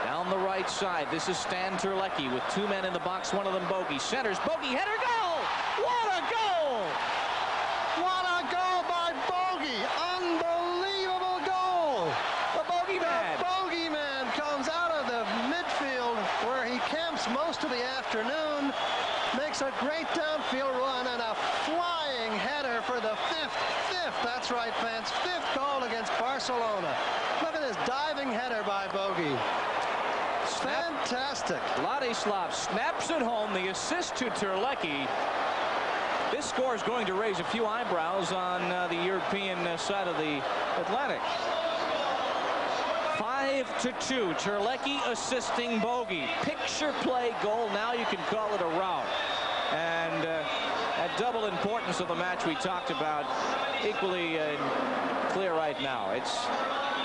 down the right side. This is Stan Terlecki with 2 men in the box. One of them Bogey. Centers. Bogey header. Goal! What a goal! What a goal by Bogey! Unbelievable goal! The Bogeyman. The Bogeyman comes out of the midfield where he camps most of the afternoon, makes a great downfield run and a flying header for the fifth. That's right, fans. Fifth goal against Barcelona. Look at this diving header by Bogey. Fantastic. Ladislav snaps it home. The assist to Terlecki. This score is going to raise a few eyebrows on the European side of the Atlantic. 5-2. Terlecki assisting Bogey. Picture play goal. Now you can call it a rout. And that double importance of the match we talked about, equally clear right now. It's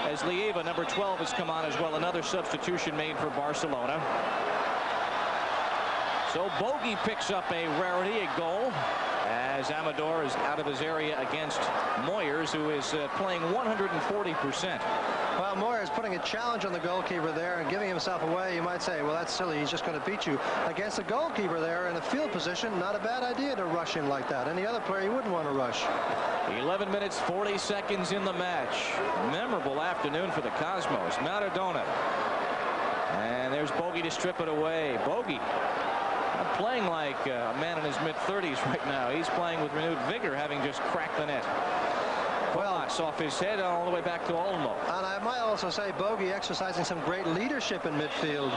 as Lieva, number 12, has come on as well. Another substitution made for Barcelona. So Bogey picks up a rarity, a goal, as Amador is out of his area against Moyers, who is playing 140%. Well, Moyers putting a challenge on the goalkeeper there and giving himself away. You might say, well, that's silly. He's just going to beat you. Against the goalkeeper there in a field position, not a bad idea to rush in like that. Any other player, you wouldn't want to rush. 11 minutes, 40 seconds in the match. Memorable afternoon for the Cosmos. Maradona. And there's Bogey to strip it away. Bogey not playing like a man in his mid-30s right now. He's playing with renewed vigor, having just cracked the net. Well, off his head all the way back to Olmo. And I might also say Bogey exercising some great leadership in midfield.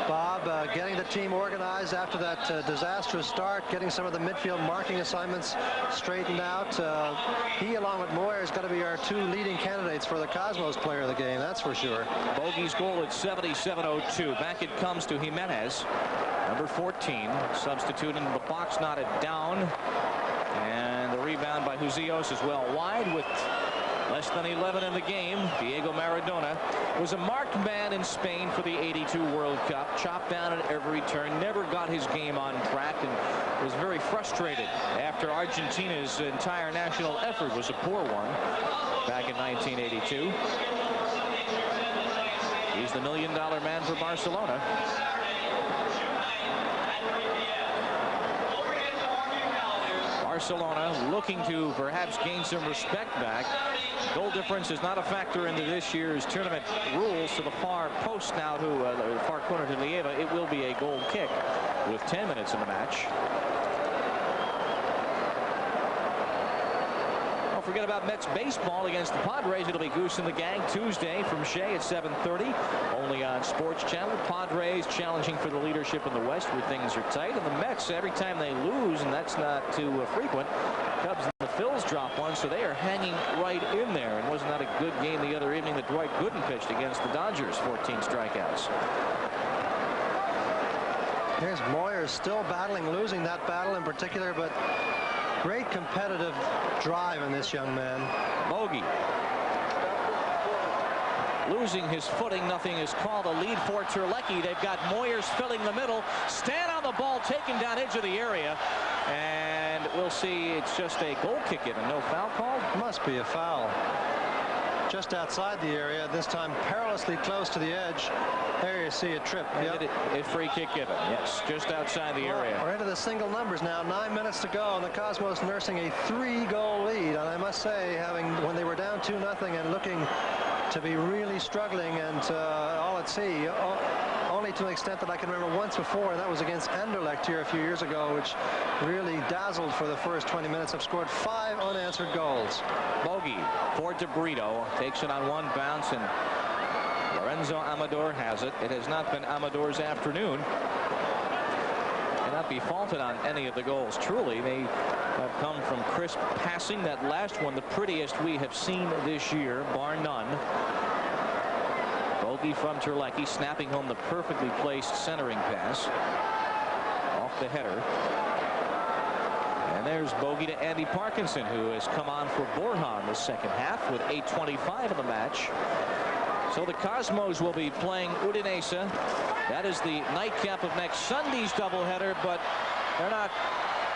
Bob getting the team organized after that disastrous start, getting some of the midfield marking assignments straightened out. He, along with Moyer, is going to be our two leading candidates for the Cosmos player of the game, that's for sure. Bogey's goal at 77:02. Back it comes to Jimenez, number 14, substitute into the box, knotted down. And the rebound by Huzios as well. Wide with less than 11 in the game. Diego Maradona was a marked man in Spain for the '82 World Cup. Chopped down at every turn. Never got his game on track and was very frustrated after Argentina's entire national effort was a poor one back in 1982. He's the $1 million man for Barcelona. Barcelona looking to perhaps gain some respect back. Goal difference is not a factor into this year's tournament rules. To the far post now to the far corner to Lieva. It will be a goal kick with 10 minutes in the match. Don't forget about Mets baseball against the Padres. It'll be Goose and the Gang Tuesday from Shea at 7:30. Only on Sports Channel. Padres challenging for the leadership in the West where things are tight. And the Mets, every time they lose, and that's not too frequent, Cubs and the Phils drop one, so they are hanging right in there. And wasn't that a good game the other evening that Dwight Gooden pitched against the Dodgers? 14 strikeouts. Here's Moyer still battling, losing that battle in particular, but great competitive drive in this young man. Bogey losing his footing. Nothing is called. A lead for Terlecki. They've got Moyers filling the middle. Stand on the ball, taken down edge of the area. And we'll see. It's just a goal kick in and no foul called. Must be a foul. Just outside the area, this time perilously close to the edge. There you see a trip. Yep. A free kick given. Yes, just outside the area. We're into the single numbers now. 9 minutes to go, and the Cosmos nursing a 3-goal lead. And I must say, when they were down 2-0 and looking to be really struggling, and all at sea, only to an extent that I can remember once before, and that was against Anderlecht here a few years ago, which really dazzled for the first 20 minutes. Have scored 5 unanswered goals. Bogey for De Brito, takes it on one bounce, and Lorenzo Amador has it. It has not been Amador's afternoon. Cannot be faulted on any of the goals. Truly, they have come from crisp passing. That last one, the prettiest we have seen this year, bar none. Bogey from Terlecki, snapping home the perfectly placed centering pass. Off the header. And there's bogey to Andy Parkinson, who has come on for Borja in the second half with 8:25 in the match. So the Cosmos will be playing Udinese. That is the nightcap of next Sunday's doubleheader, but they're not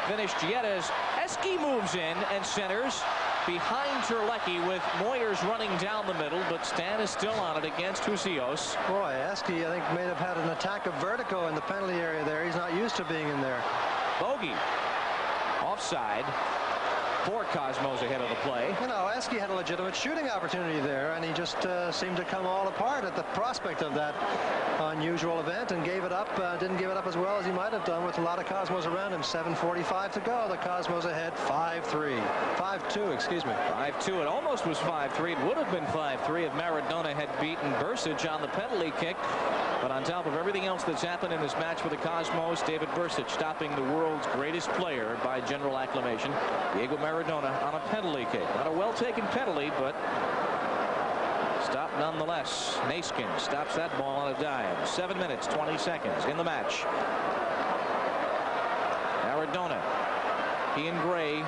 finished yet as Eski moves in and centers behind Terlecki with Moyers running down the middle, but Stan is still on it against Husios. Boy, Eski, I think, may have had an attack of vertigo in the penalty area there. He's not used to being in there. Bogey. Offside. 4 Cosmos ahead of the play. You know, Eski had a legitimate shooting opportunity there, and he just seemed to come all apart at the prospect of that unusual event and gave it up. Didn't give it up as well as he might have done with a lot of Cosmos around him. 7:45 to go. The Cosmos ahead 5-3. 5-2, excuse me. 5-2. It almost was 5-3. It would have been 5-3 if Maradona had beaten Bursic on the penalty kick. But on top of everything else that's happened in this match for the Cosmos, David Bursic stopping the world's greatest player by general acclamation, Diego Maradona, on a penalty kick. Not a well-taken penalty, but stopped nonetheless. Naiskin stops that ball on a dime. 7 minutes, 20 seconds in the match. Maradona, he and Gray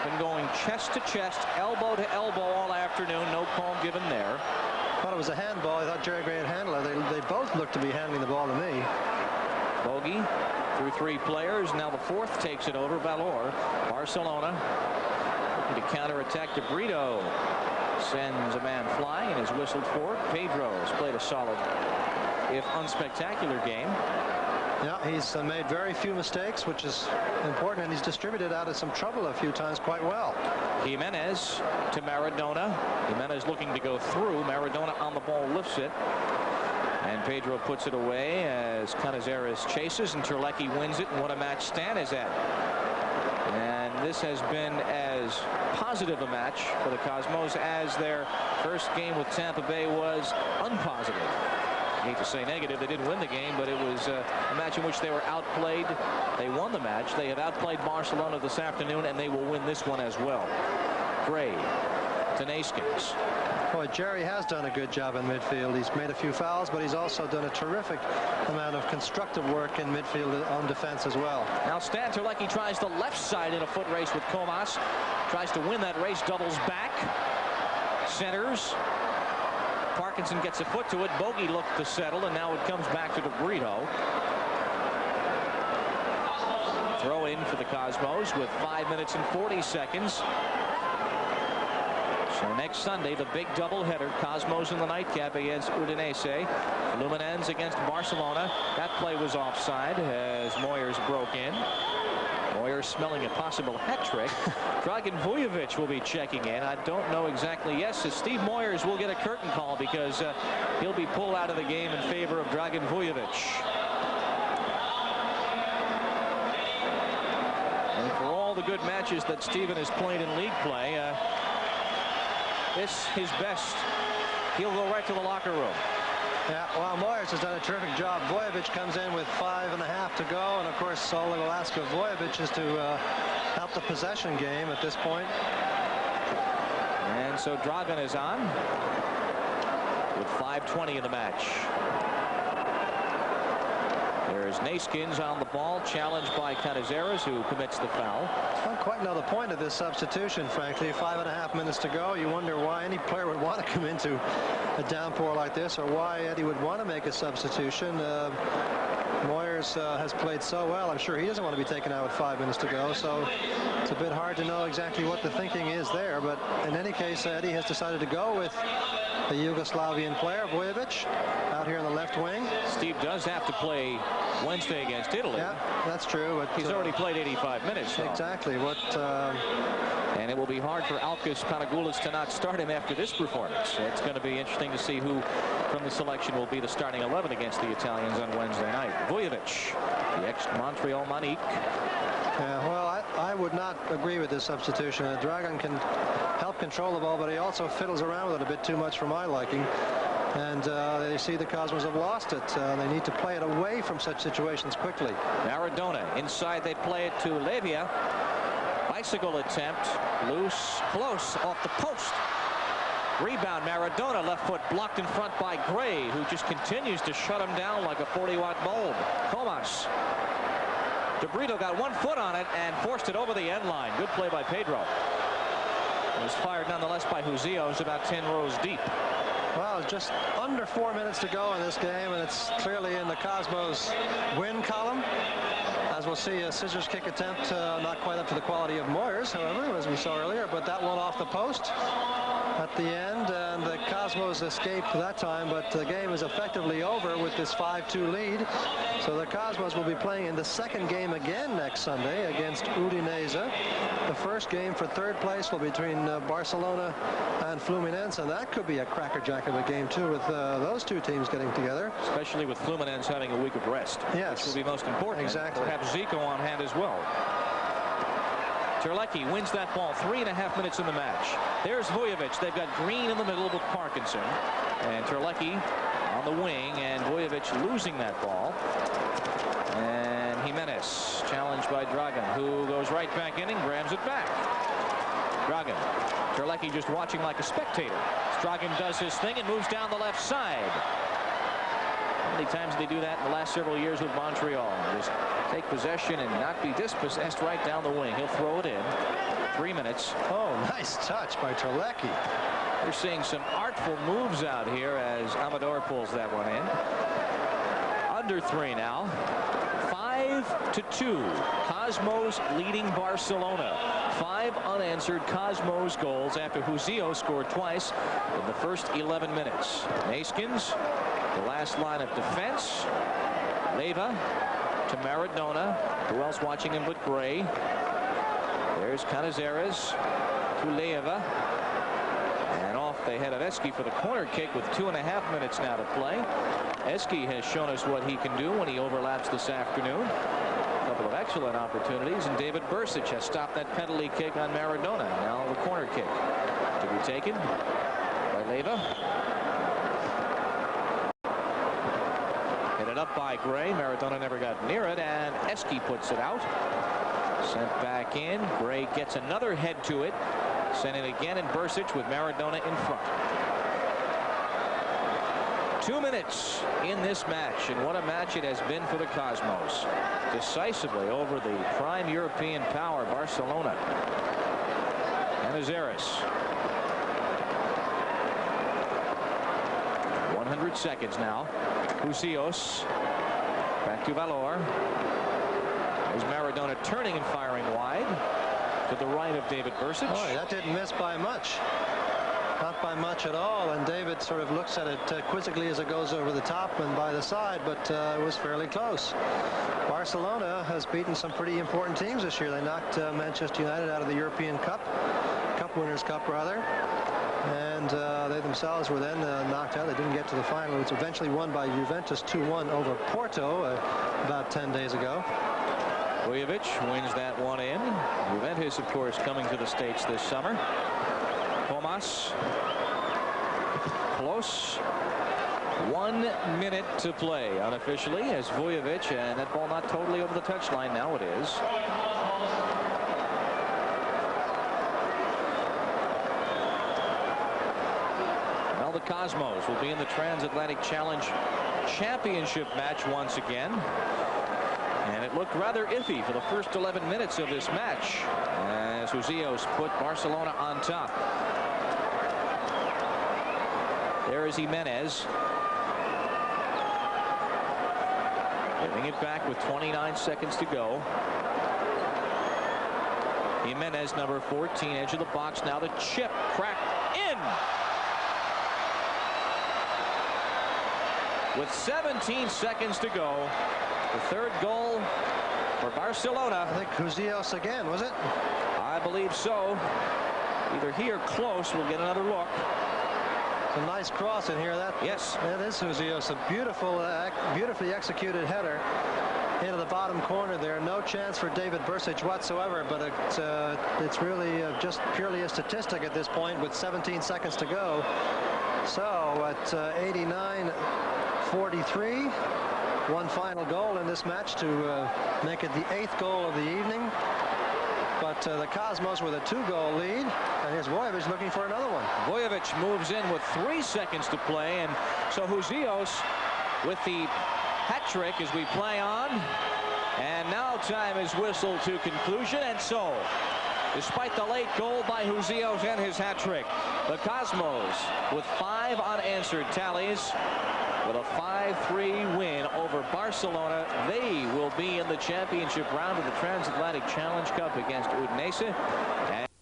been going chest to chest, elbow to elbow all afternoon. No call given there. Thought it was a handball. I thought Jerry Gray had handled it. They both looked to be handling the ball to me. Bogey through 3 players. Now the 4th takes it over. Valor. Barcelona looking to counterattack. De Brito sends a man flying and is whistled for. Pedro has played a solid, if unspectacular, game. Yeah, he's made very few mistakes, which is important, and he's distributed out of some trouble a few times quite well. Jimenez to Maradona. Jimenez looking to go through. Maradona on the ball, lifts it. And Pedro puts it away as Canizares chases, and Terlecki wins it. And what a match Stan is at. And this has been as positive a match for the Cosmos as their first game with Tampa Bay was unpositive. I hate to say negative. They didn't win the game, but it was a match in which they were outplayed. They won the match. They have outplayed Barcelona this afternoon, and they will win this one as well. Gray to Naiskin. Boy, Jerry has done a good job in midfield. He's made a few fouls, but he's also done a terrific amount of constructive work in midfield on defense as well. Now Stan Terlecki tries the left side in a foot race with Comas. Tries to win that race, doubles back. Centers. Parkinson gets a foot to it. Bogey looked to settle, and now it comes back to De Brito. Throw in for the Cosmos with 5 minutes and 40 seconds. So next Sunday, the big doubleheader, Cosmos in the nightcap against Udinese. Luminense against Barcelona. That play was offside as Moyers broke in. Moyers smelling a possible hat trick. Dragan Vujovic will be checking in. I don't know exactly. Yes, Steve Moyers will get a curtain call because he'll be pulled out of the game in favor of Dragan Vujovic. And for all the good matches that Steven has played in league play, this his best. He'll go right to the locker room. Yeah, well, Moyers has done a terrific job. Vujovic comes in with 5.5 to go, and of course all we'll ask of Vujovic is to help the possession game at this point. And so Dragan is on with 5:20 in the match. There's Naiskins on the ball, challenged by Canizares, who commits the foul. I don't quite know the point of this substitution, frankly. 5.5 minutes to go. You wonder why any player would want to come into a downpour like this, or why Eddie would want to make a substitution. Moyers has played so well. I'm sure he doesn't want to be taken out with 5 minutes to go, so it's a bit hard to know exactly what the thinking is there. But in any case, Eddie has decided to go with the Yugoslavian player, Vujovic, out here in the left wing. Steve does have to play Wednesday against Italy. Yeah, that's true. But he's already played 85 minutes. Though. Exactly. And it will be hard for Alkis Panagoulis to not start him after this performance. It's going to be interesting to see who from the selection will be the starting 11 against the Italians on Wednesday night. Vujovic, the ex-Montreal Manique. Yeah, well, I would not agree with this substitution. Dragan can help control the ball, but he also fiddles around with it a bit too much for my liking. And they see the Cosmos have lost it. They need to play it away from such situations quickly. Maradona inside, they play it to Levia. Bicycle attempt, loose, close, off the post. Rebound, Maradona, left foot blocked in front by Gray, who just continues to shut him down like a 40-watt bulb. Comas. DeBrito got 1 foot on it and forced it over the end line. Good play by Pedro. It was fired nonetheless by Huzios about 10 rows deep. Well, just under 4 minutes to go in this game, and it's clearly in the Cosmos win column. As we'll see, a scissors kick attempt, not quite up to the quality of Moyer's, however, as we saw earlier, but that one off the post at the end, and the Cosmos escaped that time, but the game is effectively over with this 5-2 lead. So the Cosmos will be playing in the second game again next Sunday against Udinese. The first game for third place will be between Barcelona and Fluminense, and that could be a crackerjack of a game too, with those two teams getting together. Especially with Fluminense having a week of rest. Yes. Which will be most important. Exactly. Perhaps Zico on hand as well. Terlecki wins that ball. 3.5 minutes in the match. There's Vujovic. They've got Green in the middle with Parkinson. And Terlecki on the wing, and Vujovic losing that ball. And Jimenez challenged by Dragan, who goes right back in and grabs it back. Dragan. Terlecki just watching like a spectator. Dragan does his thing and moves down the left side. How many times did he do that in the last several years with Montreal? Just take possession and not be dispossessed right down the wing. He'll throw it in. 3 minutes. Oh, nice touch by Terlecki. They're seeing some artful moves out here as Amador pulls that one in. Under 3 now. 5-2. Cosmos leading Barcelona. 5 unanswered Cosmos goals after Huzios scored twice in the first 11 minutes. Neskins, the last line of defense. Leyva to Maradona. Who else watching him but Gray? There's Canizares to Leyva. And off they head of Eski for the corner kick with 2.5 minutes now to play. Eski has shown us what he can do when he overlaps this afternoon. A couple of excellent opportunities, and David Bursic has stopped that penalty kick on Maradona. Now the corner kick to be taken by Leyva. Hit it up by Gray. Maradona never got near it, and Eski puts it out. Sent back in. Gray gets another head to it. Sent it again, and Bursic with Maradona in front. 2 minutes in this match, and what a match it has been for the Cosmos. Decisively over the prime European power, Barcelona. Canizares. 100 seconds now. Huzios. Back to Valor. There's Maradona turning and firing wide to the right of David Bursic. Boy, that didn't miss by much. Not by much at all, and David sort of looks at it quizzically as it goes over the top and by the side, but it was fairly close. Barcelona has beaten some pretty important teams this year. They knocked Manchester United out of the European Cup Winners' Cup rather, and they themselves were then knocked out. They didn't get to the final. It was eventually won by Juventus 2-1 over Porto about 10 days ago. Vujovic wins that one in. Juventus, of course, coming to the States this summer. Thomas. Close. 1 minute to play unofficially as Vujovic, and that ball not totally over the touchline. Now it is. Well, the Cosmos will be in the Transatlantic Challenge Championship match once again. And it looked rather iffy for the first 11 minutes of this match as Huzios put Barcelona on top. There is Jimenez. Giving it back with 29 seconds to go. Jimenez, number 14, edge of the box. Now the chip cracked in. With 17 seconds to go. The third goal for Barcelona. I think Huzios again, was it? I believe so. Either he or close. We'll get another look. It's a nice cross in here. Yes. That is Huzios. A beautifully executed header into the bottom corner there. No chance for David Bursic whatsoever, but it's really just purely a statistic at this point with 17 seconds to go. So at 89-43. One final goal in this match to make it the 8th goal of the evening. But the Cosmos with a 2-goal lead. And here's Vujovic looking for another one. Vujovic moves in with 3 seconds to play. And so Huzios with the hat trick as we play on. And now halftime is whistled to conclusion, and so, despite the late goal by Huzios and his hat trick, the Cosmos, with 5 unanswered tallies, with a 5-3 win over Barcelona, they will be in the championship round of the Transatlantic Challenge Cup against u.s.a.